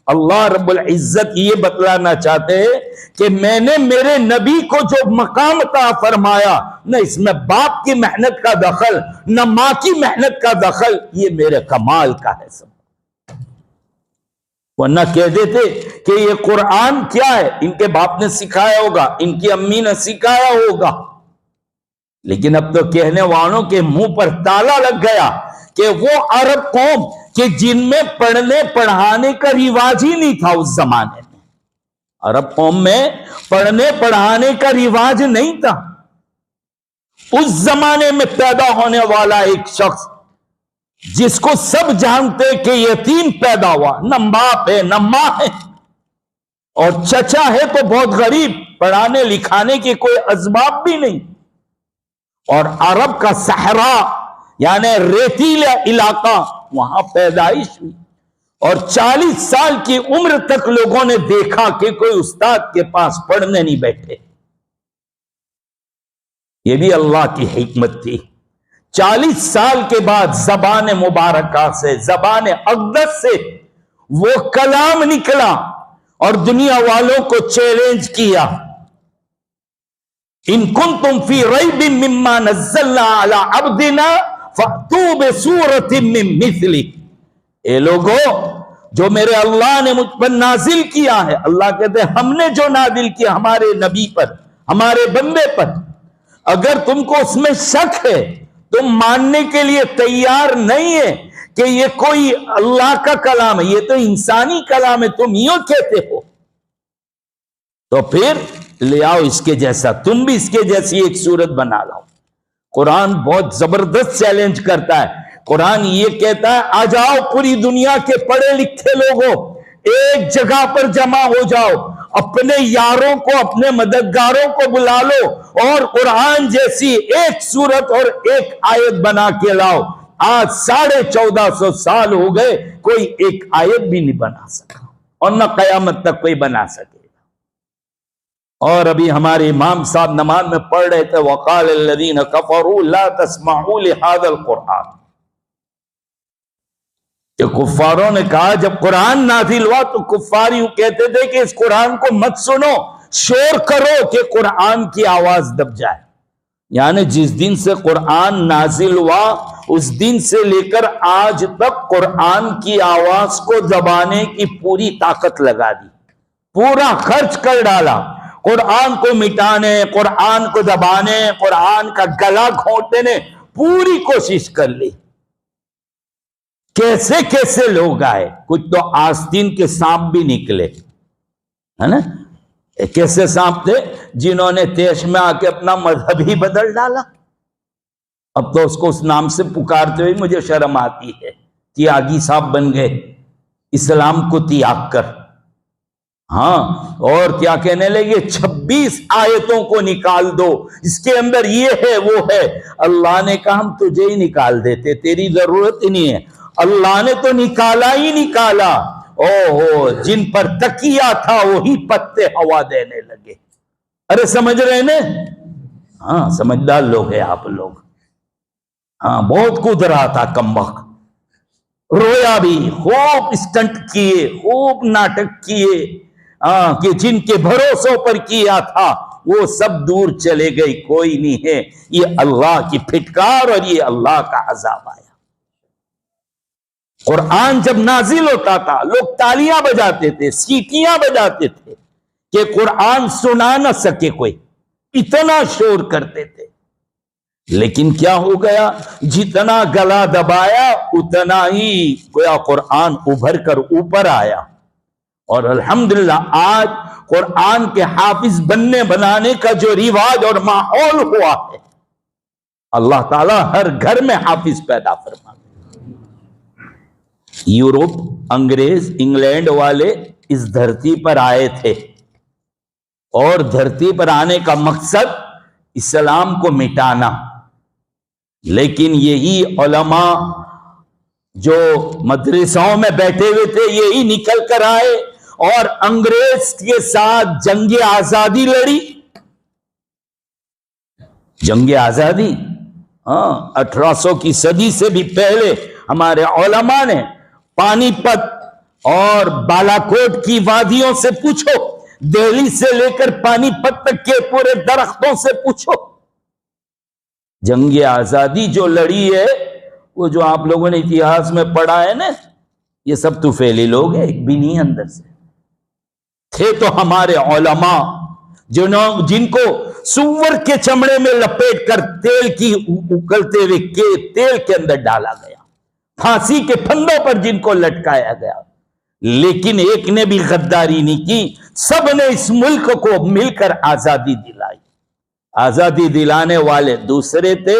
اللہ رب العزت یہ بتلانا چاہتے ہیں کہ میں نے میرے نبی کو جو مقام عطا فرمایا، نہ اس میں باپ کی محنت کا دخل، نہ ماں کی محنت کا دخل، یہ میرے کمال کا ہے سب۔ ورنہ کہہ دیتے کہ یہ قرآن کیا ہے، ان کے باپ نے سکھایا ہوگا، ان کی امی نے سکھایا ہوگا۔ لیکن اب تو کہنے والوں کے منہ پر تالا لگ گیا کہ وہ عرب قوم کہ جن میں پڑھنے پڑھانے کا رواج ہی نہیں تھا اس زمانے میں، عرب قوم میں پڑھنے پڑھانے کا رواج نہیں تھا۔ اس زمانے میں پیدا ہونے والا ایک شخص جس کو سب جانتے کہ یتیم پیدا ہوا، نہ باپ ہے نہ ماں ہے، اور چچا ہے تو بہت غریب، پڑھانے لکھانے کے کوئی اسباب بھی نہیں، اور عرب کا صحرا یعنی ریتیلا علاقہ، وہاں پیدائش ہوئی، اور 40 سال کی عمر تک لوگوں نے دیکھا کہ کوئی استاد کے پاس پڑھنے نہیں بیٹھے۔ یہ بھی اللہ کی حکمت تھی۔ 40 سال کے بعد زبان مبارکہ سے، زبان اقدس سے وہ کلام نکلا اور دنیا والوں کو چیلنج کیا، ان کنتم فی ریب مما نزلنا علی عبدنا فأتوا بسورۃ من مثلہ۔ اے لوگو، جو میرے اللہ نے مجھ پر نازل کیا ہے، اللہ کہتے ہیں ہم نے جو نازل کیا ہمارے نبی پر، ہمارے بندے پر، اگر تم کو اس میں شک ہے تم ماننے کے لیے تیار نہیں ہے کہ یہ کوئی اللہ کا کلام ہے، یہ تو انسانی کلام ہے، تم یوں کہتے ہو، تو پھر لے آؤ اس کے جیسا، تم بھی اس کے جیسی ایک صورت بنا لاؤ۔ قرآن بہت زبردست چیلنج کرتا ہے۔ قرآن یہ کہتا ہے آ جاؤ پوری دنیا کے پڑھے لکھے لوگوں، ایک جگہ پر جمع ہو جاؤ، اپنے یاروں کو، اپنے مددگاروں کو بلا لو اور قرآن جیسی ایک سورت اور ایک آیت بنا کے لاؤ۔ آج 1450 سال ہو گئے، کوئی ایک آیت بھی نہیں بنا سکا اور نہ قیامت تک کوئی بنا سکے۔ اور ابھی ہمارے امام صاحب نماز میں پڑھ رہے تھے وقال الذین کفروا لا تسمعوا لهذا القرآن، کہ کفاروں نے کہا جب قرآن نازل ہوا تو کفار یوں کہتے تھے کہ اس قرآن کو مت سنو، شور کرو کہ قرآن کی آواز دب جائے۔ یعنی جس دن سے قرآن نازل ہوا اس دن سے لے کر آج تک قرآن کی آواز کو دبانے کی پوری طاقت لگا دی، پورا خرچ کر ڈالا، قرآن کو مٹانے، قرآن کو دبانے، قرآن کا گلا گھونٹنے نے پوری کوشش کر لی۔ کیسے کیسے لوگ آئے، کچھ تو آستین کے سانپ بھی نکلے، ہے نا؟ کیسے سانپ تھے جنہوں نے دیش میں آ کے اپنا مذہب ہی بدل ڈالا۔ اب تو اس کو اس نام سے پکارتے ہوئے مجھے شرم آتی ہے، تیاگی صاحب بن گئے اسلام کو تیاگ کر۔ ہاں، اور کیا کہنے لگے 26 آیتوں کو نکال دو، اس کے اندر یہ ہے وہ ہے۔ اللہ نے کہا ہم تجھے ہی نکال دیتے، تیری ضرورت ہی نہیں ہے، اللہ نے تو نکالا ہی نکالا۔ اوہو، جن پر تکیہ تھا وہی پتے ہوا دینے لگے۔ ارے سمجھ رہے نا؟ ہاں، سمجھدار لوگ ہیں آپ لوگ۔ ہاں، بہت کود رہا تھا کمبخت، رویا بھی، خوب اسٹنٹ کیے، خوب ناٹک کیے، کہ جن کے بھروسوں پر کیا تھا وہ سب دور چلے گئے، کوئی نہیں ہے۔ یہ اللہ کی پھٹکار اور یہ اللہ کا عذاب آیا۔ قرآن جب نازل ہوتا تھا لوگ تالیاں بجاتے تھے، سیٹیاں بجاتے تھے کہ قرآن سنا نہ سکے کوئی، اتنا شور کرتے تھے۔ لیکن کیا ہو گیا، جتنا گلا دبایا اتنا ہی گویا قرآن ابھر کر اوپر آیا، اور الحمدللہ آج قرآن کے حافظ بننے بنانے کا جو رواج اور ماحول ہوا ہے، اللہ تعالیٰ ہر گھر میں حافظ پیدا فرما۔ یورپ، انگریز، انگلینڈ والے اس دھرتی پر آئے تھے اور دھرتی پر آنے کا مقصد اسلام کو مٹانا، لیکن یہی علماء جو مدرسوں میں بیٹھے ہوئے تھے یہی نکل کر آئے اور انگریز کے ساتھ جنگ آزادی لڑی۔ جنگ آزادی 1800 کی صدی سے بھی پہلے ہمارے علماء نے پانی پت اور بالاکوٹ کی وادیوں سے پوچھو، دہلی سے لے کر پانی پت تک کے پورے درختوں سے پوچھو، جنگ آزادی جو لڑی ہے وہ جو آپ لوگوں نے اتہاس میں پڑھا ہے نا، یہ سب طفیلی لوگ ہیں، ایک بھی نہیں اندر سے تھے تو ہمارے علماء جن کو سور کے چمڑے میں لپیٹ کر تیل کی اکلتے ہوئے تیل کے اندر ڈالا گیا، پھانسی کے پھندوں پر جن کو لٹکایا گیا، لیکن ایک نے بھی غداری نہیں کی، سب نے اس ملک کو مل کر آزادی دلائی۔ آزادی دلانے والے دوسرے تھے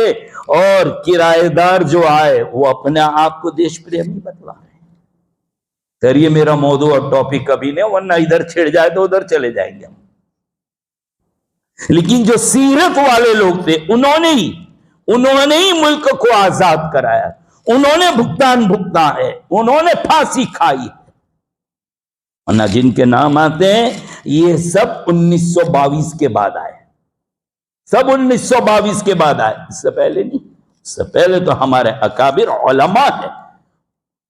اور کرایہ دار جو آئے وہ اپنے آپ کو دیش پریمی بتلا رہے ہیں۔ کریے میرا موضوع اور ٹاپک کبھی نہیں، ورنہ ادھر چھڑ جائے تو ادھر چلے جائیں گے ہم۔ لیکن جو سیرت والے لوگ تھے انہوں نے ہی ملک کو آزاد کرایا، انہوں نے بھگتا ہے، انہوں نے پھانسی کھائی ہے۔ ورنہ جن کے نام آتے ہیں یہ سب 1922 کے بعد آئے، سب 1922 کے بعد آئے، اس سے پہلے نہیں۔ اس سے پہلے تو ہمارے اکابر علماء ہیں،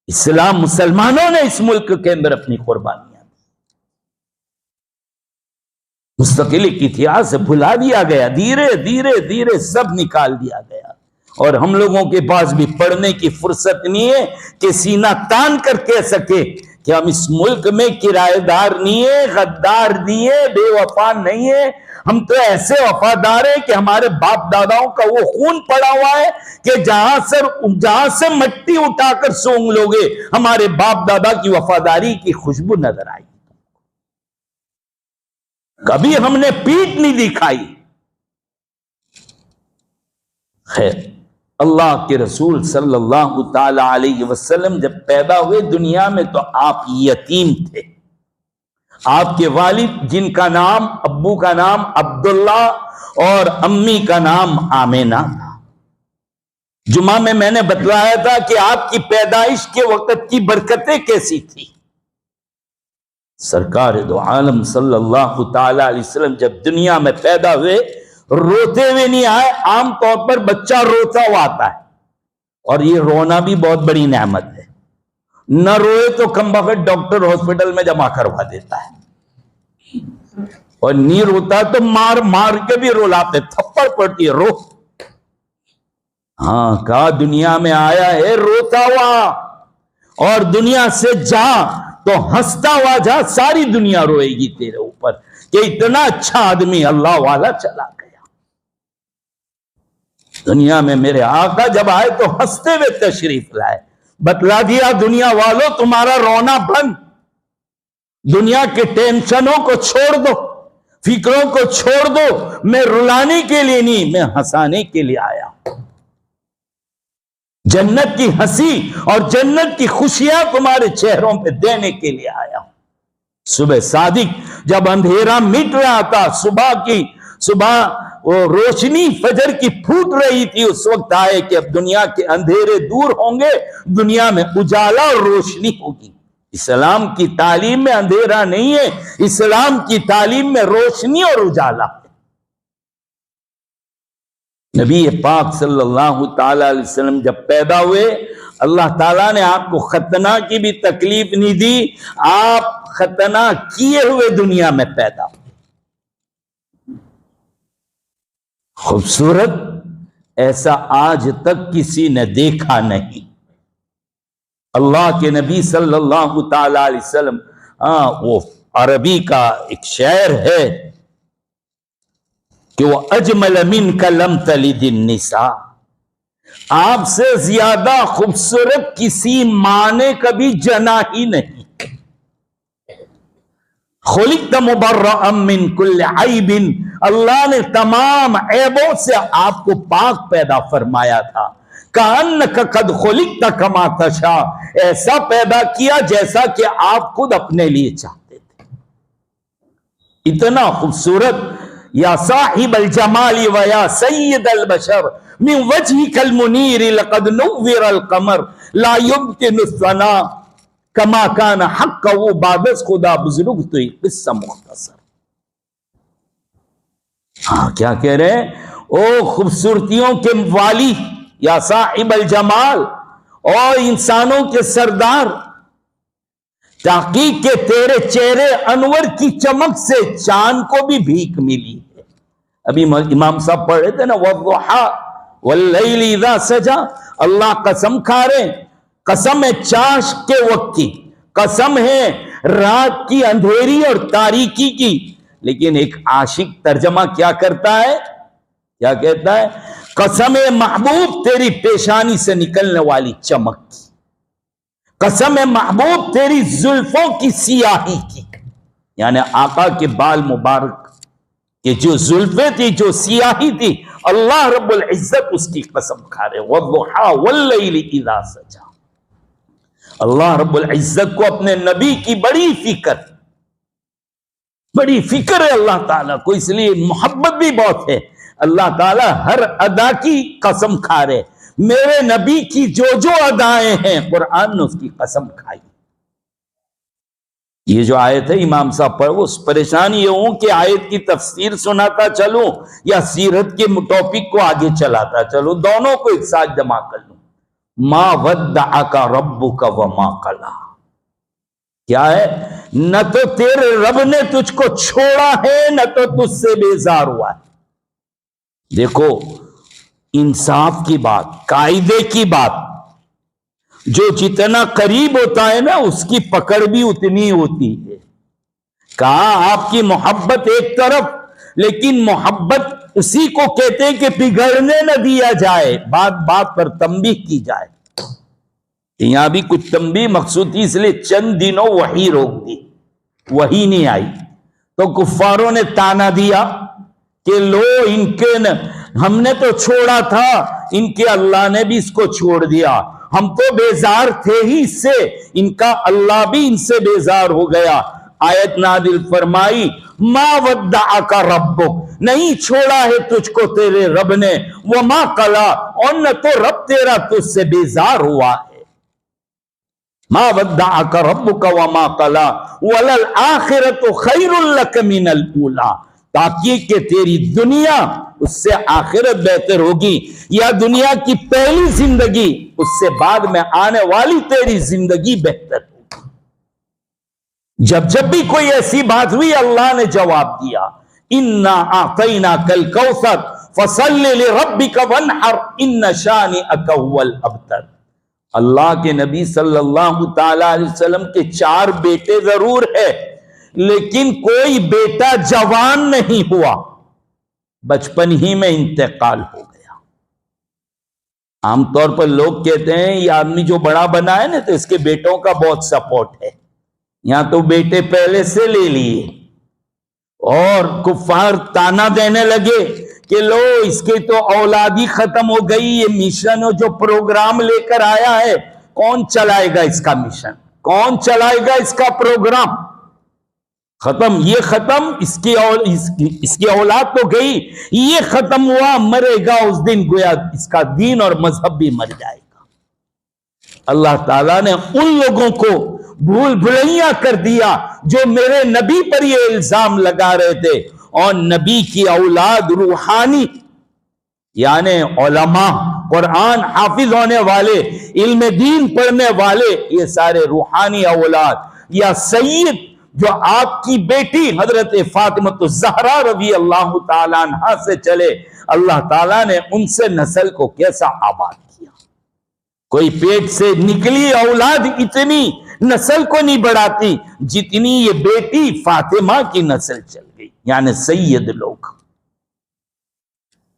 اسلام مسلمانوں نے اس ملک کے اندر اپنی قربانیاں دی۔ مستقل ایک اتہاس سے بھلا دیا گیا، دھیرے دھیرے دھیرے سب نکال دیا گیا، اور ہم لوگوں کے پاس بھی پڑھنے کی فرصت نہیں ہے کہ سینہ تان کر کہہ سکے کہ ہم اس ملک میں کرایہ دار نہیں ہیں، غدار نہیں ہیں، بے وفا نہیں ہیں، ہم تو ایسے وفادار ہیں کہ ہمارے باپ داداؤں کا وہ خون پڑا ہوا ہے کہ جہاں سے مٹی اٹھا کر سونگ لوگے ہمارے باپ دادا کی وفاداری کی خوشبو نظر آئی. کبھی ہم نے پیٹ نہیں دکھائی. خیر، اللہ کے رسول صلی اللہ تعالی علیہ وسلم جب پیدا ہوئے دنیا میں تو آپ یتیم تھے. آپ کے والد جن کا نام، ابو کا نام عبداللہ اور امی کا نام آمینہ تھا. جمعہ میں نے بتلایا تھا کہ آپ کی پیدائش کے وقت کی برکتیں کیسی تھی. سرکار دو عالم صلی اللہ تعالی علیہ وسلم جب دنیا میں پیدا ہوئے روتے ہوئے نہیں آئے. عام طور پر بچہ روتا ہوا آتا ہے، اور یہ رونا بھی بہت بڑی نعمت ہے. نہ روئے تو کم بخت ڈاکٹر ہاسپٹل میں جمع کروا دیتا ہے، اور نہیں روتا تو مار مار کے بھی رلاتے، تھپڑ پڑتی ہے رو. ہاں، کہا دنیا میں آیا ہے روتا ہوا، اور دنیا سے جا تو ہنستا ہوا جا. ساری دنیا روئے گی تیرے اوپر کہ اتنا اچھا آدمی اللہ والا چلا گیا. دنیا میں میرے آقا جب آئے تو ہنستے ہوئے تشریف لائے. بتلا دیا دنیا والوں تمہارا رونا بند، دنیا کے ٹینشنوں کو چھوڑ دو، فکروں کو چھوڑ دو. میں رلانے کے لیے نہیں، میں ہنسانے کے لیے آیا. جنت کی ہنسی اور جنت کی خوشیاں تمہارے چہروں پہ دینے کے لیے آیا. صبح صادق جب اندھیرا مٹ رہا تھا، صبح وہ روشنی فجر کی پھوٹ رہی تھی، اس وقت آئے کہ اب دنیا کے اندھیرے دور ہوں گے، دنیا میں اجالا اور روشنی ہوگی. اسلام کی تعلیم میں اندھیرا نہیں ہے، اسلام کی تعلیم میں روشنی اور اجالا ہے. نبی پاک صلی اللہ تعالی علیہ وسلم جب پیدا ہوئے، اللہ تعالیٰ نے آپ کو ختنہ کی بھی تکلیف نہیں دی. آپ ختنہ کیے ہوئے دنیا میں پیدا ہوئے. خوبصورت، ایسا آج تک کسی نے دیکھا نہیں. اللہ کے نبی صلی اللہ تعالی علیہ وسلم، وہ عربی کا ایک شعر ہے کہ وہ اجمل منک لم تلد النساء، آپ سے زیادہ خوبصورت کسی ماں نے کبھی جنا ہی نہیں. خلقت مبرأ من کل عیب، اللہ نے تمام عیبوں سے آپ کو پاک پیدا فرمایا تھا. کأنک قد خلقت کما تشاء، ایسا پیدا کیا جیسا کہ آپ خود اپنے لیے چاہتے تھے. اتنا خوبصورت. یا صاحب الجمال و یا سید البشر من وجهك المنیر لقد نور القمر لا يمكن الثناء کما کان حق. وہ بادس خدا بزرگ تو یہ قصہ مختصر. ہاں، کیا کہہ رہے ہیں؟ او خوبصورتیوں کے والی، یا صاحب الجمال، اور انسانوں کے سردار، تحقیق کے تیرے چہرے انور کی چمک سے چاند کو بھی بھیک ملی ہے. ابھی امام صاحب پڑھ رہے تھے نا، والضحی واللیل اذا سجا. اللہ قسم کھا رہے ہیں، قسم ہے چاش کے وقت کی، قسم ہے رات کی اندھیری اور تاریکی کی. لیکن ایک عاشق ترجمہ کیا کرتا ہے، کیا کہتا ہے؟ قسم محبوب تیری پیشانی سے نکلنے والی چمک کی، قسم محبوب تیری زلفوں کی سیاہی کی. یعنی آقا کے بال مبارک کہ جو زلفیں تھی، جو سیاہی تھی، اللہ رب العزت اس کی قسم کھا رہے. والضحی واللیل اذا سجا. اللہ رب العزت کو اپنے نبی کی بڑی فکر ہے اللہ تعالیٰ کو، اس لیے محبت بھی بہت ہے. اللہ تعالیٰ ہر ادا کی قسم کھا رہے. میرے نبی کی جو ادائیں ہیں قرآن نے اس کی قسم کھائی. یہ جو آیت ہے امام صاحب پر، وہ پریشانی یہ ہوں کہ آیت کی تفسیر سناتا چلوں یا سیرت کے ٹاپک کو آگے چلاتا چلوں، دونوں کو ایک ساتھ جمع کر لوں. ما ودعک ربک وما قلی. کیا ہے؟ نہ تو تیرے رب نے تجھ کو چھوڑا ہے، نہ تو تجھ سے بیزار ہوا ہے. دیکھو انصاف کی بات، قاعدے کی بات. جو جتنا قریب ہوتا ہے نا اس کی پکڑ بھی اتنی ہوتی ہے. کہا آپ کی محبت ایک طرف، لیکن محبت اسی کو کہتے ہیں کہ بگڑنے نہ دیا جائے، بات بات پر تنبیہ کی جائے. یہاں بھی کچھ تنبیہ مقصود تھی، اس لیے چند دنوں وحی روک دی، وحی نہیں آئی. تو کفاروں نے تانا دیا کہ لو ان کے ہم نے تو چھوڑا تھا، ان کے اللہ نے بھی اس کو چھوڑ دیا، ہم تو بیزار تھے ہی اس سے، ان کا اللہ بھی ان سے بیزار ہو گیا. آیت نازل فرمائی ما ودعک ربک، نہیں چھوڑا ہے تجھ کو تیرے رب نے، وما قلا، اور نہ تو رب تیرا تجھ سے بیزار ہوا ہے. ما ودعک ربک وما قلا وللآخرۃ خیر لک من الاولی، تاکہ کہ تیری دنیا اس سے آخرت بہتر ہوگی، یا دنیا کی پہلی زندگی اس سے بعد میں آنے والی تیری زندگی بہتر ہوگی. جب جب بھی کوئی ایسی بات ہوئی اللہ نے جواب دیا، انا اعطیناک الکوثر فصل لربک وانحر ان شانئک هو الابتر. اللہ کے نبی صلی اللہ تعالی علیہ وسلم کے 4 بیٹے ضرور ہے، لیکن کوئی بیٹا جوان نہیں ہوا، بچپن ہی میں انتقال ہو گیا. عام طور پر لوگ کہتے ہیں یہ آدمی جو بڑا بنا ہے نا تو اس کے بیٹوں کا بہت سپورٹ ہے، یہاں تو بیٹے پہلے سے لے لیے. اور کفار تانا دینے لگے کہ لو اس کی تو اولاد ہی ختم ہو گئی، یہ مشن جو پروگرام لے کر آیا ہے کون چلائے گا اس کا مشن، کون چلائے گا اس کا پروگرام، ختم، یہ ختم، اس کی اولاد تو گئی، یہ ختم ہوا، مرے گا اس دن گویا اس کا دین اور مذہب بھی مر جائے گا. اللہ تعالیٰ نے ان لوگوں کو بھول بھلیاں کر دیا جو میرے نبی پر یہ الزام لگا رہے تھے. اور نبی کی اولاد روحانی یعنی علماء، قرآن حافظ ہونے والے، علم دین پڑھنے والے، یہ سارے روحانی اولاد، یا سید جو آپ کی بیٹی حضرت فاطمہ الزہرا رضی اللہ تعالیٰ عنہا سے چلے، اللہ تعالیٰ نے ان سے نسل کو کیسا آباد کیا. کوئی پیٹ سے نکلی اولاد اتنی نسل کو نہیں بڑھاتی جتنی یہ بیٹی فاطمہ کی نسل چل گئی، یعنی سید لوگ.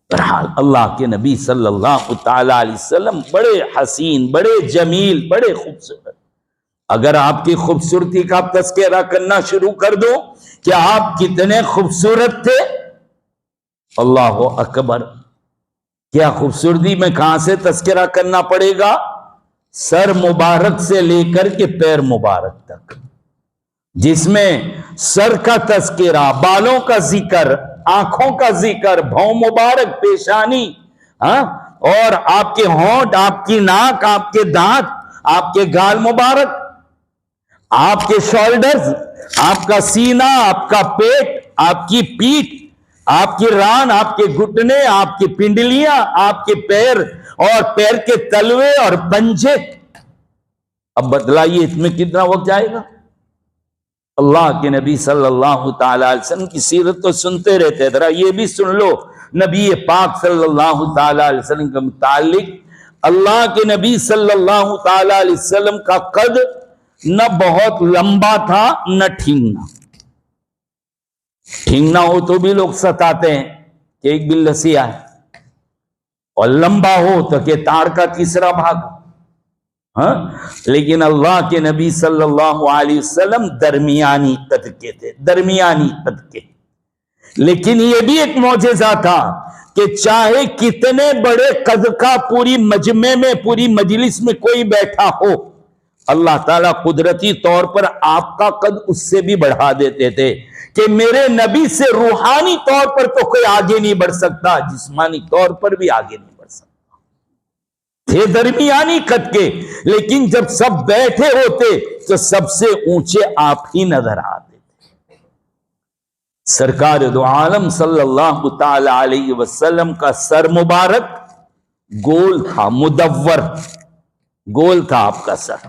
بہرحال اللہ کے نبی صلی اللہ تعالی علیہ وسلم بڑے حسین، بڑے جمیل، بڑے خوبصورت. اگر آپ کی خوبصورتی کا تذکرہ کرنا شروع کر دو کہ آپ کتنے خوبصورت تھے، اللہ اکبر، کیا خوبصورتی میں کہاں سے تذکرہ کرنا پڑے گا؟ سر مبارک سے لے کر کے پیر مبارک تک، جس میں سر کا تذکرہ، بالوں کا ذکر، آنکھوں کا ذکر، بھوں مبارک، پیشانی، اور آپ کے ہونٹ، آپ کی ناک، آپ کے دانت، آپ کے گال مبارک، آپ کے شولڈرز، آپ کا سینہ، آپ کا پیٹ، آپ کی پیٹھ، آپ کی ران، آپ کے گھٹنے، آپ کی پنڈلیاں، آپ کے پیر اور پیر کے تلوے اور پنجے. اب بتلائیے اس میں کتنا وقت جائے گا؟ اللہ کے نبی صلی اللہ تعالی علیہ وسلم کی سیرت تو سنتے رہتے، ذرا یہ بھی سن لو نبی پاک صلی اللہ تعالی علیہ وسلم کے متعلق. اللہ کے نبی صلی اللہ تعالی علیہ وسلم کا قد نہ بہت لمبا تھا نہ ٹھیکنا. ٹھیکنا ہو تو بھی لوگ ستاتے ہیں کہ ایک بل لسیا ہے، اور لمبا ہو تو کہ تار کا تیسرا بھاگ. لیکن اللہ کے نبی صلی اللہ علیہ وسلم درمیانی قد کے تھے، درمیانی قد کے. لیکن یہ بھی ایک معجزہ تھا کہ چاہے کتنے بڑے قد کا پوری مجمع میں، پوری مجلس میں کوئی بیٹھا ہو، اللہ تعالیٰ قدرتی طور پر آپ کا قد اس سے بھی بڑھا دیتے تھے کہ میرے نبی سے روحانی طور پر تو کوئی آگے نہیں بڑھ سکتا، جسمانی طور پر بھی آگے نہیں بڑھ سکتا. تھے درمیانی قد کے، لیکن جب سب بیٹھے ہوتے تو سب سے اونچے آپ ہی نظر آتے تھے. سرکار دو عالم صلی اللہ تعالی علیہ وسلم کا سر مبارک گول تھا، مدور گول تھا آپ کا سر.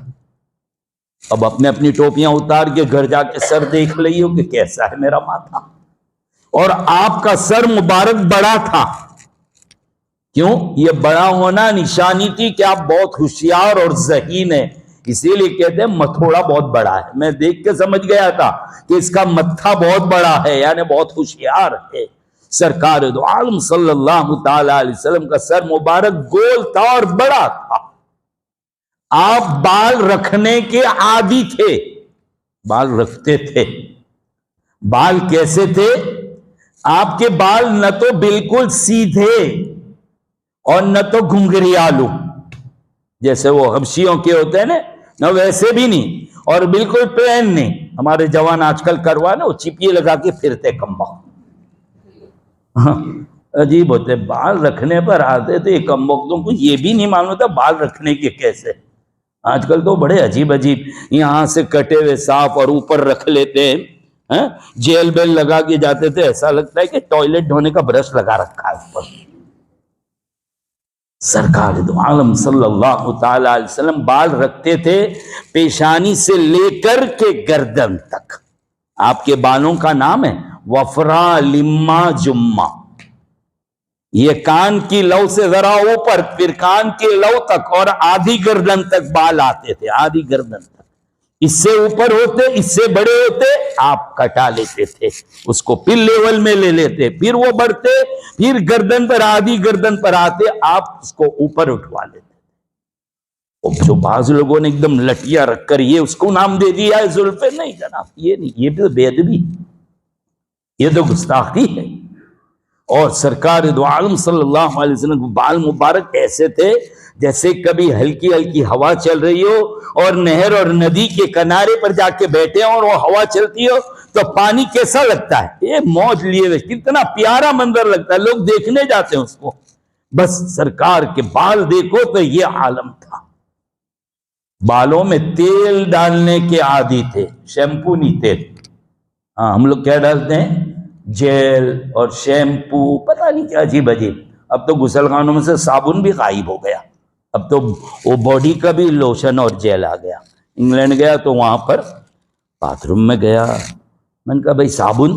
اب اپنے اپنی ٹوپیاں اتار کے گھر جا کے سر دیکھ لئیو کہ کیسا ہے میرا ماتھا. اور آپ کا سر مبارک بڑا تھا، کیوں؟ یہ بڑا ہونا نشانی تھی کہ آپ بہت ہوشیار اور ذہین ہیں، اسی لیے کہتے ہیں متھوڑا بہت بڑا ہے. میں دیکھ کے سمجھ گیا تھا کہ اس کا متھا بہت بڑا ہے، یعنی بہت ہوشیار ہے. سرکار دو عالم صلی اللہ تعالی علیہ وسلم کا سر مبارک گول تھا اور بڑا تھا. آپ بال رکھنے کے عادی تھے، بال رکھتے تھے. بال کیسے تھے؟ آپ کے بال نہ تو بالکل سیدھے اور نہ تو گھنگریالو جیسے وہ حبشیوں کے ہوتے ہیں نہ ویسے بھی نہیں، اور بالکل پلین نہیں. ہمارے جوان آج کل کروا نا وہ چپیے لگا کے پھرتے کمبا، عجیب ہوتے. بال رکھنے پر آتے تھے کم وقتوں کو یہ بھی نہیں معلوم تھا بال رکھنے کے کیسے. آج کل تو بڑے عجیب یہاں سے کٹے ہوئے صاف اور اوپر رکھ لیتے ہیں، جیل بیل لگا کے جاتے تھے، ایسا لگتا ہے کہ ٹوائلٹ دھونے کا برش لگا رکھا ہے اوپر. سرکار دو عالم صلی اللہ تعالی علیہ وسلم بال رکھتے تھے پیشانی سے لے کر کے گردن تک. آپ کے بالوں کا نام ہے وفرا لما جمہ. یہ کان کی لو سے ذرا اوپر، پھر کان کی لو تک اور آدھی گردن تک بال آتے تھے، آدھی گردن تک. اس سے اوپر ہوتے، اس سے بڑے ہوتے، آپ کٹا لیتے تھے اس کو، پھر لیول میں لے لیتے، پھر وہ بڑھتے، پھر گردن پر آدھی گردن پر آتے، آپ اس کو اوپر اٹھوا لیتے. اور جو بعض لوگوں نے ایک دم لٹیا رکھ کر یہ اس کو نام دے دیا ہے زلفے، نہیں جناب، یہ نہیں، یہ بھی بے ادبی، یہ تو گستاخی ہے. اور سرکار دو عالم صلی اللہ علیہ وسلم کے بال مبارک ایسے تھے جیسے کبھی ہلکی ہلکی ہوا چل رہی ہو اور نہر اور ندی کے کنارے پر جا کے بیٹھے اور وہ ہوا چلتی ہو تو پانی کیسا لگتا ہے، یہ موج لیے ہوئے کتنا پیارا منظر لگتا ہے، لوگ دیکھنے جاتے ہیں اس کو. بس سرکار کے بال دیکھو تو یہ عالم تھا. بالوں میں تیل ڈالنے کے عادی تھے، شیمپو نہیں تیل. ہاں ہم لوگ کیا ڈالتے ہیں؟ جیل اور شیمپو، پتہ نہیں کیا عجیب عجیب. اب تو غسل خانوں میں سے صابن بھی غائب ہو گیا، اب تو وہ باڈی کا بھی لوشن اور جیل آ گیا. انگلینڈ گیا تو وہاں پر باتھ روم میں گیا، میں نے کہا بھائی صابن،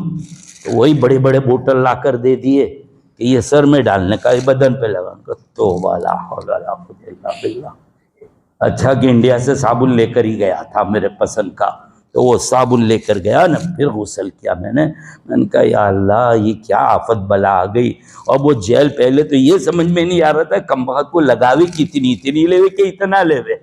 تو وہی بڑے بڑے بوتل لا کر دے دیے کہ یہ سر میں ڈالنے کا، یہ بدن پہ لگا. توبہ لا حول ولا قوۃ الا باللہ. اچھا کہ انڈیا سے صابن لے کر ہی گیا تھا میرے پسند کا، تو وہ صابن لے کر گیا نا، پھر غسل کیا. میں نے کہا یا اللہ یہ کیا آفت بلا آ گئی. اور وہ جیل پہلے تو یہ سمجھ میں نہیں آ رہا تھا کم بخت کو لگاوے اتنی لے کہ اتنا لے وے.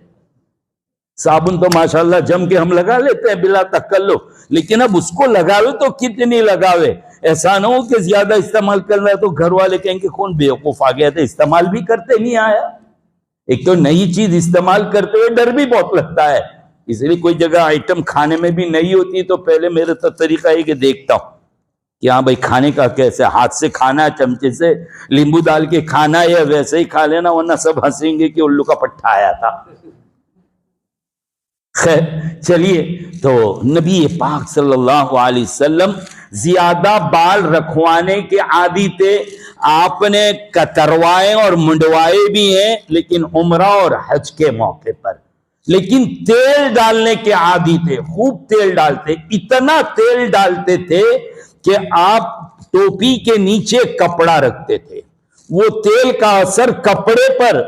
صابن تو ماشاءاللہ جم کے ہم لگا لیتے ہیں بلا تکلف، لیکن اب اس کو لگاوے تو کتنی لگاوے. ایسا نہ ہو کہ زیادہ استعمال کر رہا ہے تو گھر والے کہیں کہ کون بیوقوف آ گیا تھا، استعمال بھی کرتے نہیں آیا. ایک تو نئی چیز استعمال کرتے ہوئے ڈر بھی بہت لگتا ہے، اس لیے کوئی جگہ آئٹم کھانے میں بھی نئی ہوتی تو پہلے میرے تو طریقہ ہے کہ دیکھتا ہوں کہ ہاں بھائی کھانے کا کیسے، ہاتھ سے کھانا ہے، چمچے سے لیمبو ڈال کے کھانا ہے یا ویسے ہی کھا لینا، ورنہ سب ہنسیں گے کہ الو کا پٹھا آیا تھا. خیر چلیے، تو نبی پاک صلی اللہ علیہ وسلم زیادہ بال رکھوانے کے عادی تھے. آپ نے کتروائے اور منڈوائے بھی ہیں لیکن عمرہ اور حج کے موقع پر. لیکن تیل ڈالنے کے عادی تھے، خوب تیل ڈالتے، اتنا تیل ڈالتے تھے کہ آپ ٹوپی کے نیچے کپڑا رکھتے تھے، وہ تیل کا اثر کپڑے پر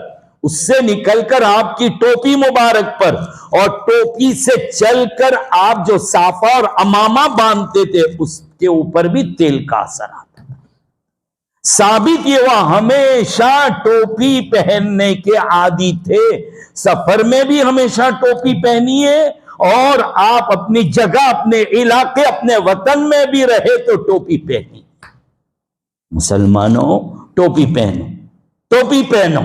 اس سے نکل کر آپ کی ٹوپی مبارک پر، اور ٹوپی سے چل کر آپ جو صافہ اور امامہ باندھتے تھے اس کے اوپر بھی تیل کا اثر آتا تھا. ثابت یہ وہ ہمیشہ ٹوپی پہننے کے عادی تھے. سفر میں بھی ہمیشہ ٹوپی پہنی ہے، اور آپ اپنی جگہ، اپنے علاقے، اپنے وطن میں بھی رہے تو ٹوپی پہنی. مسلمانوں ٹوپی پہنو، ٹوپی پہنو،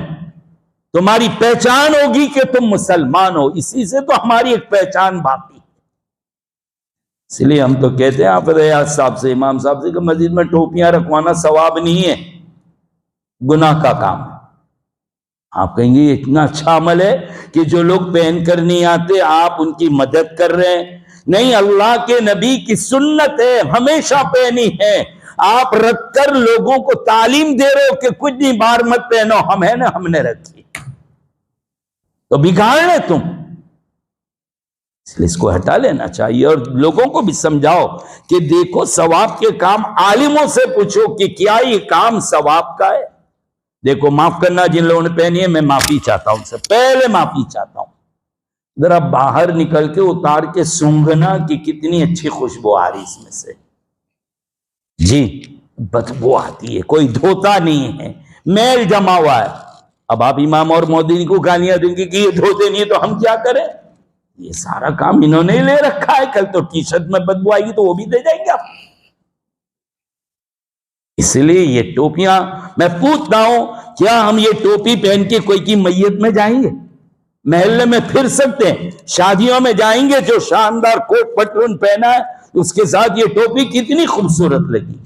تمہاری پہچان ہوگی کہ تم مسلمان ہو، اسی سے تو ہماری ایک پہچان باقی. اس لیے ہم تو کہتے ہیں آپ ریاض صاحب سے، امام صاحب سے کہ مسجد میں ٹوپیاں رکھوانا ثواب نہیں ہے، گناہ کا کام ہے. آپ کہیں گے یہ اتنا اچھا عمل ہے کہ جو لوگ پہن کر نہیں آتے آپ ان کی مدد کر رہے ہیں. نہیں، اللہ کے نبی کی سنت ہے، ہمیشہ پہنی ہے. آپ رکھ کر لوگوں کو تعلیم دے رہے ہو کہ کچھ نہیں، بار مت پہنو، ہم ہے نا، ہم نے رکھی تو بگاڑ رہے تم. اس لیے اس کو ہٹا لینا چاہیے، اور لوگوں کو بھی سمجھاؤ کہ دیکھو ثواب کے کام عالموں سے پوچھو کہ کیا یہ کام ثواب کا ہے. دیکھو معاف کرنا جن لوگوں نے پہنی ہے، میں معافی چاہتا ہوں، ان سے پہلے معافی چاہتا ہوں. ذرا باہر نکل کے اتار کے سونگھنا کہ کتنی اچھی خوشبو آ رہی اس میں سے. جی بدبو آتی ہے، کوئی دھوتا نہیں ہے، میل جمع ہوا ہے. اب آپ امام اور مودودی کو گالیاں دیں گے کہ یہ دھوتے نہیں ہے تو ہم کیا کریں؟ یہ سارا کام انہوں نے لے رکھا ہے. کل تو ٹی شرٹ میں بدبو آئے گی تو وہ بھی دے جائیں گے آپ. اس لیے یہ ٹوپیاں، میں پوچھتا ہوں کیا ہم یہ ٹوپی پہن کے کوئی کی میت میں جائیں گے؟ محلے میں پھر سکتے ہیں، شادیوں میں جائیں گے، جو شاندار کوٹ پٹلون پہنا ہے اس کے ساتھ یہ ٹوپی کتنی خوبصورت لگی.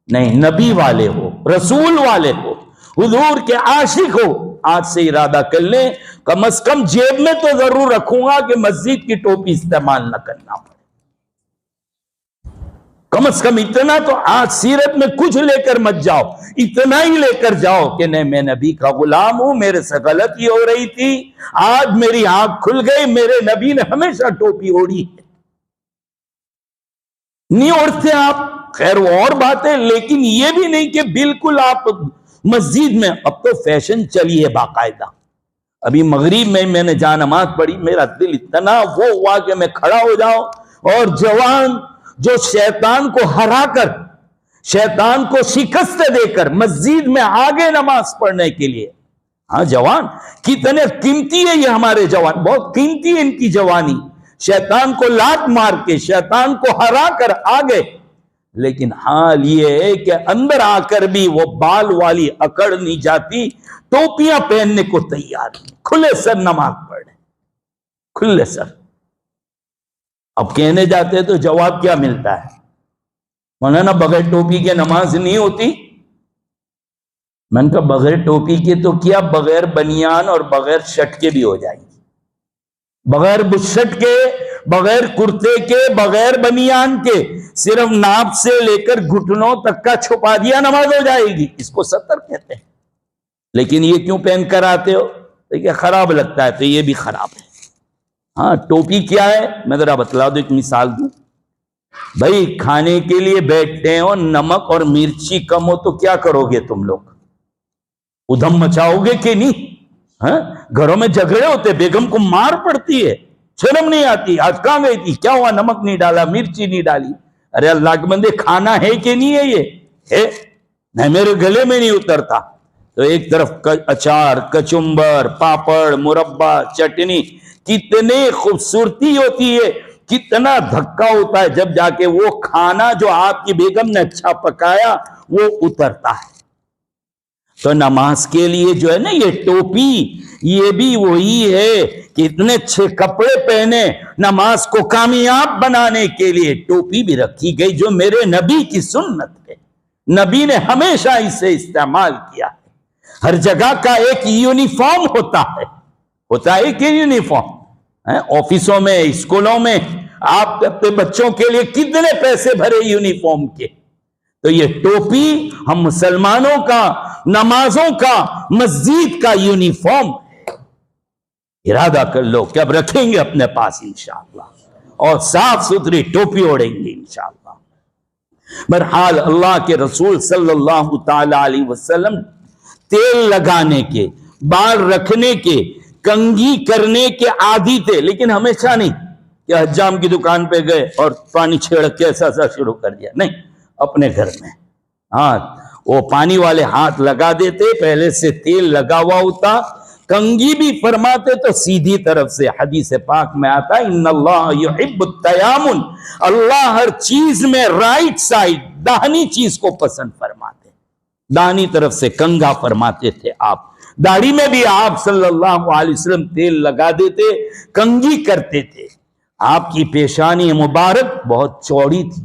نہیں، نبی والے ہو، رسول والے ہو، حضور کے عاشق ہو، آج سے ارادہ کر لیں کم از کم جیب میں تو ضرور رکھوں گا کہ مسجد کی ٹوپی استعمال نہ کرنا پڑے. کم از کم اتنا تو آج سیرت میں کچھ لے کر مت جاؤ، اتنا ہی لے کر جاؤ کہ نہیں میں نبی کا غلام ہوں، میرے سے غلطی ہو رہی تھی، آج میری آنکھ کھل گئی، میرے نبی نے ہمیشہ ٹوپی اوڑھی ہے. نہیں اوڑھتے آپ، خیر وہ اور بات ہے، لیکن یہ بھی نہیں کہ بالکل آپ مسجد میں. اب تو فیشن چلی ہے باقاعدہ. ابھی مغرب میں نے جہاں نماز پڑھی، میرا دل اتنا وہ ہوا کہ میں کھڑا ہو جاؤں، اور جوان جو شیطان کو ہرا کر، شیطان کو شکست دے کر مسجد میں آگے نماز پڑھنے کے لیے. ہاں جوان کتنے قیمتی ہے، یہ ہمارے جوان بہت قیمتی ہے، ان کی جوانی. شیطان کو لات مار کے، شیطان کو ہرا کر آگے. لیکن حال یہ ہے کہ اندر آ کر بھی وہ بال والی اکڑ نہیں جاتی، ٹوپیاں پہننے کو تیار نہیں، کھلے سر نماز پڑھنے، کھلے سر. اب کہنے جاتے تو جواب کیا ملتا ہے؟ مولانا بغیر ٹوپی کے نماز نہیں ہوتی. میں نے کہا بغیر ٹوپی کے تو کیا، بغیر بنیان اور بغیر شرٹ کے بھی ہو جائے گی، بغیر بشٹ کے، بغیر کرتے کے، بغیر بنیان کے، صرف ناپ سے لے کر گھٹنوں تک کا چھپا دیا نماز ہو جائے گی. اس کو ستر کہتے ہیں. لیکن یہ کیوں پہن کر آتے ہو؟ دیکھیں خراب لگتا ہے تو یہ بھی خراب ہے. ہاں ٹوپی کیا ہے، میں ذرا بتلا دوں، ایک مثال دوں. بھائی کھانے کے لیے بیٹھتے ہو، نمک اور مرچی کم ہو تو کیا کرو گے تم لوگ؟ ادھم مچاؤ گے کہ نہیں؟ ہاں گھروں میں جھگڑے ہوتے، بیگم کو مار پڑتی ہے، شرم نہیں آتی، آج کہاں گئی تھی، کیا ہوا، نمک نہیں ڈالا، مرچی نہیں ڈالی. ارے اللہ کے بندے کھانا ہے کہ نہیں ہے؟ یہ ہے نہیں، میرے گلے میں نہیں اترتا. تو ایک طرف اچار، کچمبر، پاپڑ، مربع، چٹنی، کتنی خوبصورتی ہوتی ہے، کتنا دھکا ہوتا ہے جب جا کے وہ کھانا جو آپ کی بیگم نے اچھا پکایا وہ اترتا ہے. تو نماز کے لیے جو ہے نا یہ ٹوپی، یہ بھی وہی ہے کہ اتنے اچھے کپڑے پہنے، نماز کو کامیاب بنانے کے لیے ٹوپی بھی رکھی گئی جو میرے نبی کی سنت ہے. نبی نے ہمیشہ اسے استعمال کیا ہے. ہر جگہ کا ایک یونیفارم ہوتا ہے کہ یونیفارم. آفسوں میں، اسکولوں میں آپ اپنے بچوں کے لیے کتنے پیسے بھرے یونیفارم کے. تو یہ ٹوپی ہم مسلمانوں کا، نمازوں کا، مسجد کا یونیفارم ہے. ارادہ کر لو کہ اب رکھیں گے اپنے پاس انشاءاللہ، اور صاف ستھری ٹوپی اوڑھیں گے انشاءاللہ. بہرحال اللہ کے رسول صلی اللہ تعالی علیہ وسلم تیل لگانے کے، بال رکھنے کے، کنگھی کرنے کے عادی تھے، لیکن ہمیشہ نہیں کہ حجام کی دکان پہ گئے اور پانی چھیڑ کے ایسا شروع کر دیا. نہیں، اپنے گھر میں ہاں وہ پانی والے ہاتھ لگا دیتے، پہلے سے تیل لگا ہوا ہوتا. کنگھی بھی فرماتے تو سیدھی طرف سے. حدیث پاک میں آتا ہے ان اللہ یحب التیامن، اللہ ہر چیز میں رائٹ سائڈ، داہنی چیز کو پسند فرماتے، داہنی طرف سے کنگھا فرماتے تھے آپ. داڑھی میں بھی آپ صلی اللہ علیہ وسلم تیل لگا دیتے، کنگھی کرتے تھے. آپ کی پیشانی مبارک بہت چوڑی تھی،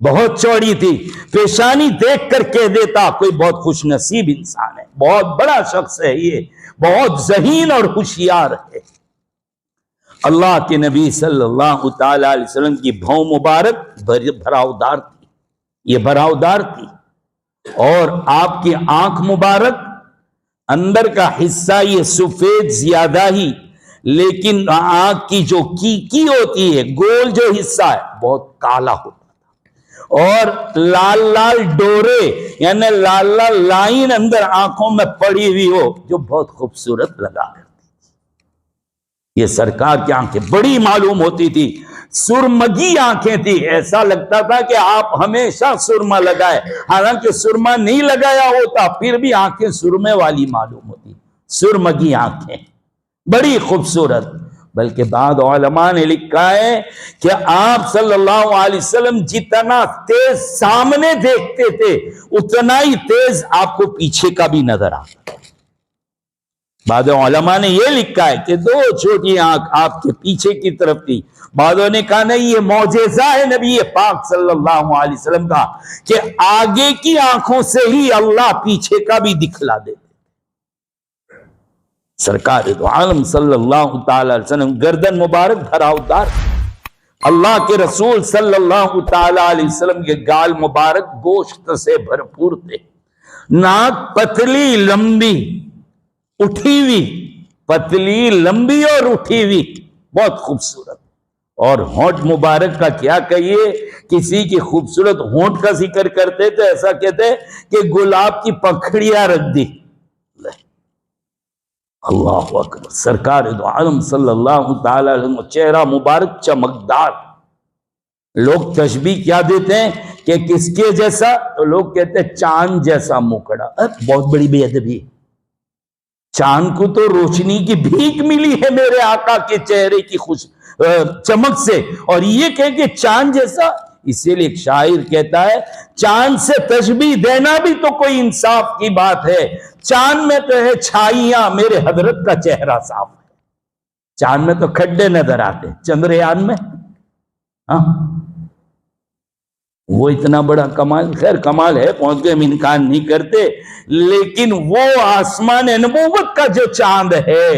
بہت چوڑی تھی. پیشانی دیکھ کر کہہ دیتا کوئی بہت خوش نصیب انسان ہے، بہت بڑا شخص ہے، یہ بہت ذہین اور ہوشیار ہے. اللہ کے نبی صلی اللہ تعالی علیہ وسلم کی بھوں مبارک بھراؤدار تھی، یہ بھراؤدار تھی. اور آپ کی آنکھ مبارک اندر کا حصہ یہ سفید زیادہ ہی، لیکن آنکھ کی جو کی ہوتی ہے، گول جو حصہ ہے، بہت کالا ہوتا تھا. اور لال لال ڈورے یعنی لال لال لائن اندر آنکھوں میں پڑی ہوئی ہو جو بہت خوبصورت لگا کرتی تھی۔ یہ سرکار کی آنکھیں بڑی معلوم ہوتی تھی، سرمگی آنکھیں تھی، ایسا لگتا تھا کہ آپ ہمیشہ سرما لگائے، حالانکہ سرما نہیں لگایا ہوتا پھر بھی آنکھیں سرمے والی معلوم ہوتی، سرمگی آنکھیں بڑی خوبصورت۔ بلکہ بعض علماء نے لکھا ہے کہ آپ صلی اللہ علیہ وسلم جتنا تیز سامنے دیکھتے تھے اتنا ہی تیز آپ کو پیچھے کا بھی نظر آتا۔ بعض علماء نے یہ لکھا ہے کہ دو چھوٹی آنکھ آپ کے پیچھے کی طرف تھی، بعضوں نے کہا نہیں یہ معجزہ ہے نبی پاک صلی اللہ علیہ وسلم کا کہ آگے کی آنکھوں سے ہی اللہ پیچھے کا بھی دکھلا دیتے۔ سرکار دو عالم صلی اللہ تعالی علیہ وسلم گردن مبارک دھراؤدار، اللہ کے رسول صلی اللہ تعالی علیہ وسلم کے گال مبارک گوشت سے بھرپور تھے، ناک پتلی لمبی اٹھی ہوئی، پتلی لمبی اور اٹھی ہوئی بہت خوبصورت، اور ہونٹ مبارک کا کیا کہیے، کسی کی خوبصورت ہونٹ کا ذکر کرتے تو ایسا کہتے کہ گلاب کی پکھڑیاں رکھ دی۔ اللہ اکبر، سرکار دو عالم صلی اللہ تعالی علیہ وسلم چہرہ مبارک چمکدار، لوگ تشبیہ کیا دیتے ہیں کہ کس کے جیسا، تو لوگ کہتے ہیں چاند جیسا مکڑا، بہت بڑی بے ادبی، چاند کو تو روشنی کی بھیک ملی ہے میرے آقا کے چہرے کی چمک سے، اور یہ کہیں کہ چاند جیسا، اسی لیے ایک شاعر کہتا ہے چاند سے تشبیہ دینا بھی تو کوئی انصاف کی بات ہے، چاند میں تو ہے چھائیاں، میرے حضرت کا چہرہ صاف ہے، چاند میں تو کھڈے نظر آتے، چندریان میں ہاں وہ اتنا بڑا کمال، خیر کمال ہے پہنچ گئے ہم انکار نہیں کرتے، لیکن وہ آسمان نبوت کا جو چاند ہے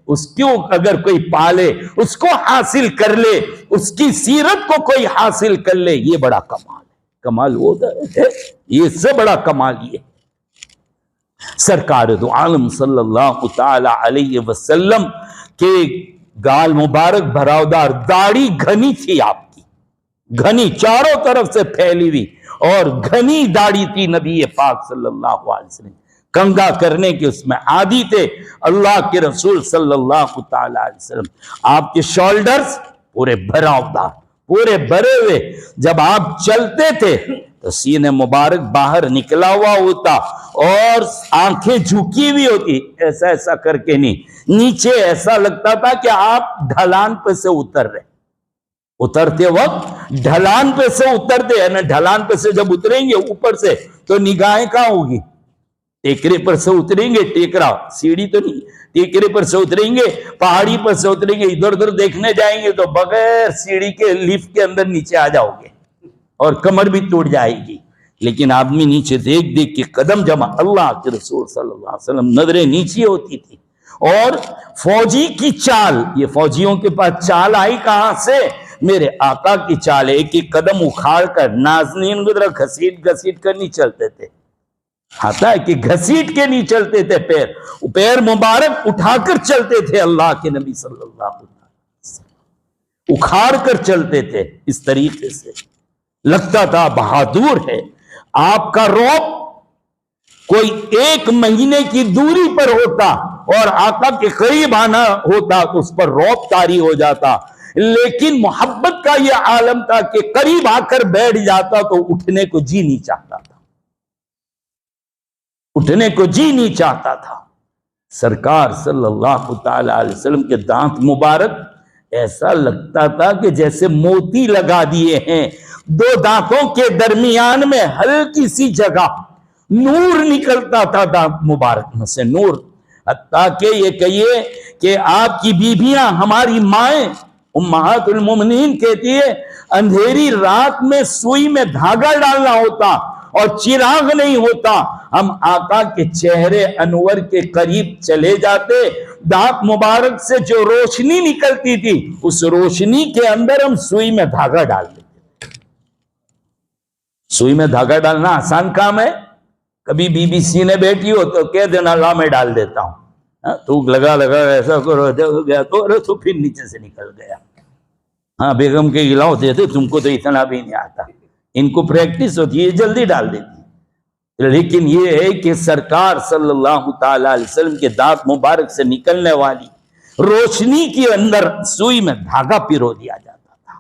اس کو اگر کوئی پالے، اس کو حاصل کر لے، اس کی سیرت کو کوئی حاصل کر لے، یہ بڑا کمال ہے، کمال وہ ہے، یہ سے بڑا کمال یہ سرکار دو عالم صلی اللہ تعالی علیہ وسلم کے گال مبارک بھراؤدار، داڑھی گھنی تھی آپ کی، گھنی چاروں طرف سے پھیلی ہوئی، اور گھنی داڑھی تھی نبی پاک صلی اللہ علیہ وسلم، کنگا کرنے کے اس میں عادی تھے اللہ کے رسول صلی اللہ تعالی علیہ وسلم، آپ کے شولڈرز پورے بھراؤدار، پورے بھرے ہوئے، جب آپ چلتے تھے تو سینے مبارک باہر نکلا ہوا ہوتا اور آنکھیں جھکی ہوئی ہوتی، ایسا ایسا کر کے نہیں، نیچے ایسا لگتا تھا کہ آپ ڈھلان پہ سے اتر رہے، اترتے وقت ڈھلان پہ سے اترتے، یعنی ڈھلان پہ سے جب اتریں گے اوپر سے تو نگاہیں کہاں ہوگی، ٹیکرے پر سے اتریں گے، ٹیکرا سیڑھی تو نہیں، ٹیکرے پر سے اتریں گے، پہاڑی پر سے اتریں گے، ادھر ادھر دیکھنے جائیں گے تو بغیر سیڑھی کے لفٹ کے اندر نیچے آ جاؤ گے اور کمر بھی ٹوٹ جائے گی، لیکن آدمی نیچے دیکھ دیکھ کے قدم جمع، اللہ کے رسول صلی اللہ علیہ وسلم نظریں نیچے ہوتی تھی، اور فوجی کی چال، یہ فوجیوں کے پاس چال آئی کہاں سے، میرے آقا کی چال، ایک ایک قدم اکھاڑ کر نازنین کی طرح گھسیٹ گھسیٹ کر نہیں چلتے تھے، آتا ہے کہ گھسیٹ کے نہیں چلتے تھے، پیر مبارک اٹھا کر چلتے تھے، اللہ کے نبی صلی اللہ علیہ وسلم اکھاڑ کر چلتے تھے، اس طریقے سے لگتا تھا بہادر ہے۔ آپ کا رعب کوئی 1 مہینے کی دوری پر ہوتا اور آقا کے قریب آنا ہوتا تو اس پر رعب طاری ہو جاتا، لیکن محبت کا یہ عالم تھا کہ قریب آ کر بیٹھ جاتا تو اٹھنے کو جی نہیں چاہتا تھا، اٹھنے کو جی نہیں چاہتا تھا۔ سرکار صلی اللہ تعالی علیہ وسلم کے دانت مبارک ایسا لگتا تھا کہ جیسے موتی لگا دیے ہیں، 2 دانتوں کے درمیان میں ہلکی سی جگہ نور نکلتا تھا دانت مبارک میں سے، نور، حتیٰ کہ یہ کہیے کہ آپ کی بیویاں، ہماری مائیں امہات المومنین کہتی ہے اندھیری رات میں سوئی میں دھاگا ڈالنا ہوتا اور چراغ نہیں ہوتا، ہم آقا کے چہرے انور کے قریب چلے جاتے، دانت مبارک سے جو روشنی نکلتی تھی اس روشنی کے اندر ہم سوئی میں دھاگا ڈال دیتے۔ سوئی میں دھاگا ڈالنا آسان کام ہے، کبھی بی بی سی نے بیٹھی ہو تو کہہ دینا لا میں ڈال دیتا ہوں، تو لگا ایسا کرو گیا تو پھر نیچے سے نکل گیا، ہاں بیگم کے گلاؤ تھے تم کو تو اتنا بھی نہیں آتا، ان کو پریکٹس ہوتی ہے، جلدی ڈال دیتی، لیکن یہ ہے کہ سرکار صلی اللہ تعالی علیہ وسلم کے دانت مبارک سے نکلنے والی روشنی کے اندر سوئی میں دھاگا پیرو دیا جاتا تھا۔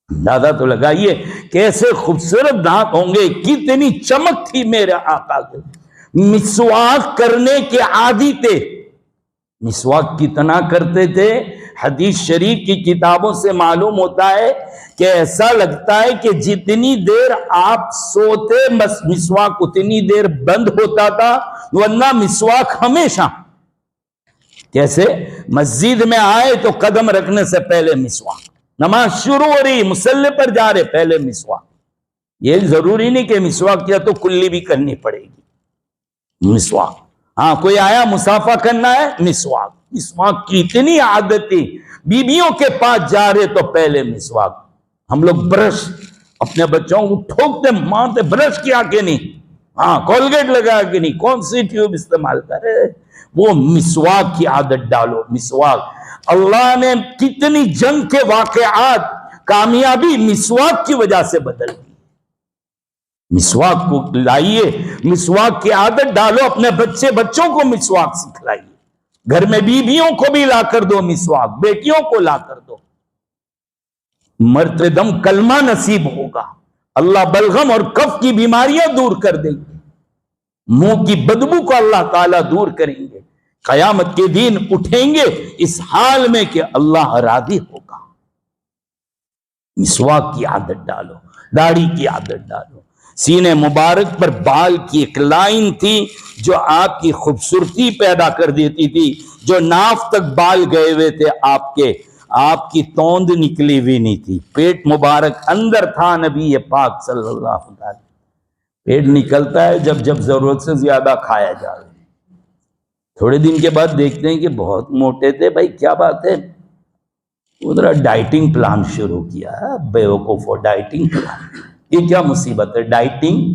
اندازہ تو لگائیے کیسے خوبصورت دانت ہوں گے، کتنی چمک تھی میرے آقا کے۔ مسواک کرنے کے عادی تھے، مسواک کتنا کرتے تھے، حدیث شریف کی کتابوں سے معلوم ہوتا ہے کہ ایسا لگتا ہے کہ جتنی دیر آپ سوتے مسواک اتنی دیر بند ہوتا تھا، ورنہ مسواک ہمیشہ۔ کیسے؟ مسجد میں آئے تو قدم رکھنے سے پہلے مسواک، نماز شروع ہو رہی مصلی پر جا رہے پہلے مسواک۔ یہ ضروری نہیں کہ مسواک کیا تو کلی بھی کرنی پڑے گی، مسواک۔ ہاں کوئی آیا مسافہ کرنا ہے، مسواک۔ مسواک کی اتنی عادت تھی، بیویوں کے پاس جا رہے تو پہلے مسواک۔ ہم لوگ برش اپنے بچوں کو ٹھوکتے مارتے، برش کیا کہ نہیں، ہاں کولگیٹ لگا کہ نہیں، کون سی ٹیوب استعمال کرے، وہ مسواک کی عادت ڈالو۔ مسواک، اللہ نے کتنی جنگ کے واقعات کامیابی مسواک کی وجہ سے بدل دی۔ مسواک کو لائیے، مسواک کی عادت ڈالو، اپنے بچوں کو مسواک سکھلائیے، گھر میں بیویوں کو بھی لا کر دو مسواک، بیٹیوں کو لا کر دو، مرتے دم کلمہ نصیب ہوگا، اللہ بلغم اور کف کی بیماریاں دور کر دیں گے، منہ کی بدبو کو اللہ تعالیٰ دور کریں گے، قیامت کے دن اٹھیں گے اس حال میں کہ اللہ راضی ہوگا۔ مسواک کی عادت ڈالو، داڑھی کی عادت ڈالو۔ سینے مبارک پر بال کی ایک لائن تھی جو آپ کی خوبصورتی پیدا کر دیتی تھی، جو ناف تک بال گئے ہوئے تھے آپ کی توند نکلی ہوئی نہیں تھی، پیٹ مبارک اندر تھا نبی پاک صلی اللہ علیہ وسلم۔ پیٹ نکلتا ہے جب ضرورت سے زیادہ کھایا جائے، تھوڑے دن کے بعد دیکھتے ہیں کہ بہت موٹے تھے، بھائی کیا بات ہے، ادھر ڈائٹنگ پلان شروع کیا ہے، بیوقوفو ڈائٹنگ پلان۔ یہ کیا مصیبت ہے ڈائٹنگ؟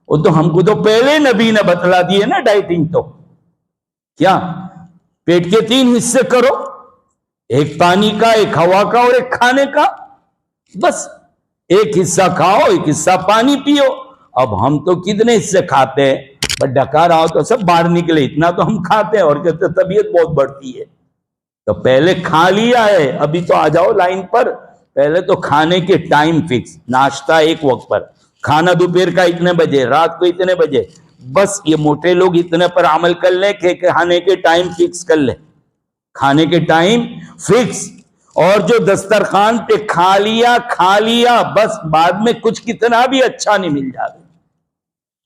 وہ تو ہم کو تو پہلے نبی نے بتلا دی ہے نا ڈائٹنگ۔ تو کیا پیٹ کے 3 حصے کرو، ایک پانی کا، ایک ہوا کا اور ایک کھانے کا، بس ایک حصہ کھاؤ ایک حصہ پانی پیو۔ اب ہم تو کتنے حصے کھاتے ہیں، بس ڈکار آؤ تو سب باہر نکلے، اتنا تو ہم کھاتے ہیں، اور کہتے طبیعت بہت بڑھتی ہے۔ تو پہلے کھا لیا ہے، ابھی تو آ جاؤ لائن پر۔ پہلے تو کھانے کے ٹائم فکس، ناشتہ ایک وقت پر، کھانا دوپہر کا اتنے بجے، رات کو اتنے بجے، بس یہ موٹے لوگ اتنے پر عمل کر لیں کہ کھانے کے ٹائم فکس کر لیں، کھانے کے ٹائم فکس۔ اور جو دسترخوان پہ کھا لیا بس، بعد میں کچھ کتنا بھی اچھا نہیں مل جاوے۔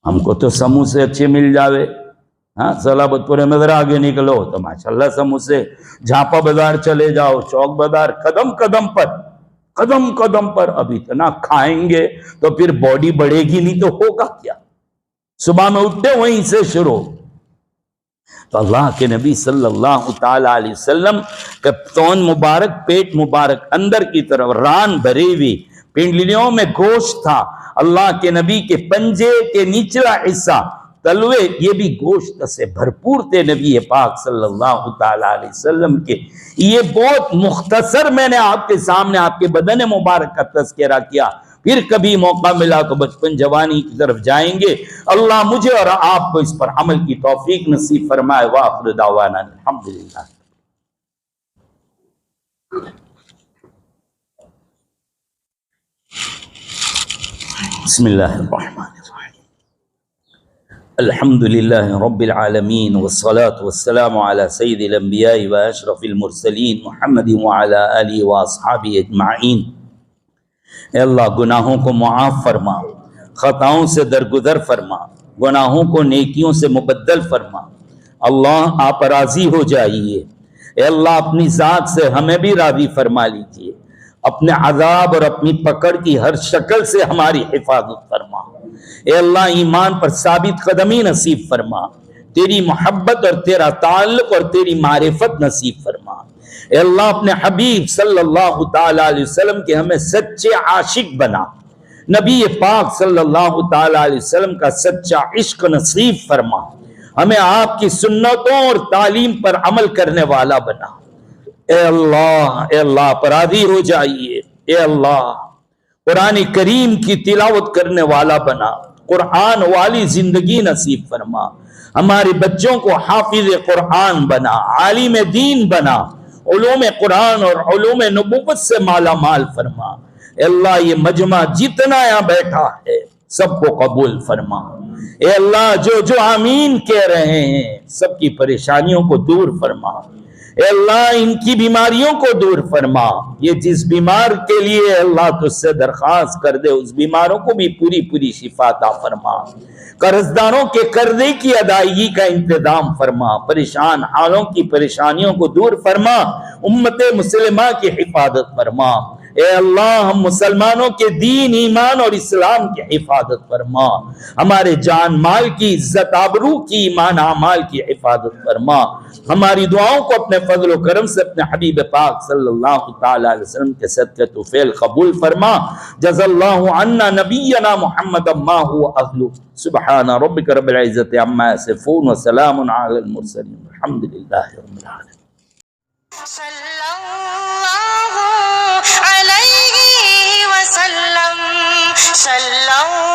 ہم کو تو سموسے اچھے مل جاوے، ہاں صلابت پورے میں ذرا آگے نکلو تو ماشاءاللہ سموسے، جھاپا بازار چلے جاؤ، چوک بازار، قدم قدم پر اب اتنا کھائیں گے تو پھر باڈی بڑھے گی نہیں تو ہوگا کیا؟ صبح میں اٹھتے وہیں سے شروع۔ تو اللہ کے نبی صلی اللہ تعالی علیہ وسلم کا تون مبارک، پیٹ مبارک اندر کی طرف ران بھری ہوئی، پنڈلیوں میں گوشت تھا، اللہ کے نبی کے پنجے کے نچلا حصہ، تلوے، یہ بھی گوشت سے بھرپور تھے نبی پاک صلی اللہ تعالی علیہ وسلم کے۔ یہ بہت مختصر میں نے آپ کے سامنے آپ کے بدن مبارک کا تذکرہ کیا، پھر کبھی موقع ملا تو بچپن جوانی کی طرف جائیں گے۔ اللہ مجھے اور آپ کو اس پر عمل کی توفیق نصیب فرمائے۔ وآخر دعوانا الحمدللہ۔ بسم اللہ الرحمن الرحیم۔ الحمد للہ رب العالمین والصلاة والسلام علی سید الانبیاء و اشرف المرسلین محمد وعلی آلہ واصحابہ اجمعین۔ اے اللہ گناہوں کو معاف فرما، خطاؤں سے درگزر فرما، گناہوں کو نیکیوں سے مبدل فرما۔ اللہ آپ راضی ہو جائیے، اے اللہ اپنی ذات سے ہمیں بھی راضی فرما لیجئے، اپنے عذاب اور اپنی پکڑ کی ہر شکل سے ہماری حفاظت فرما۔ اے اللہ ایمان پر ثابت قدمی نصیب فرما، تیری محبت اور تیرا تعلق اور تیری معرفت نصیب فرما۔ اے اللہ اپنے حبیب صلی اللہ تعالی علیہ وسلم کے ہمیں سچے عاشق بنا، نبی پاک صلی اللہ تعالی علیہ وسلم کا سچا عشق نصیب فرما، ہمیں آپ کی سنتوں اور تعلیم پر عمل کرنے والا بنا۔ اے اللہ پر راضی ہو جائیے۔ اے اللہ قرآن کریم کی تلاوت کرنے والا بنا، قرآن والی زندگی نصیب فرما، ہمارے بچوں کو حافظ قرآن بنا، عالم دین بنا، علوم قرآن اور علوم نبوت سے مالا مال فرما۔ اے اللہ یہ مجمع جتنا یہاں بیٹھا ہے سب کو قبول فرما۔ اے اللہ جو آمین کہہ رہے ہیں سب کی پریشانیوں کو دور فرما۔ اے اللہ ان کی بیماریوں کو دور فرما۔ یہ جس بیمار کے لیے اللہ تجھ سے درخواست کر دے اس بیماروں کو بھی پوری شفا عطا فرما۔ قرضداروں کے قرضے کی ادائیگی کا انتظام فرما، پریشان حالوں کی پریشانیوں کو دور فرما، امت مسلمہ کی حفاظت فرما۔ اے اللہ ہم مسلمانوں کے دین ایمان اور اسلام کی حفاظت فرما، ہمارے جان مال کی عزت آبرو کی ایمان اعمال کی حفاظت فرما۔ ہماری دعاؤں کو اپنے فضل و کرم سے اپنے حبیب پاک صلی اللہ تعالی علیہ وسلم کے صدقے تو فعل قبول فرما۔ جزا اللہ عنا نبینا محمد ما هو اہلہ، سبحان ربک رب العزت عما یصفون وسلام علی المرسلین الحمد للہ رب العالمین۔ صلی اللہ علیہ وسلم، صلی اللہ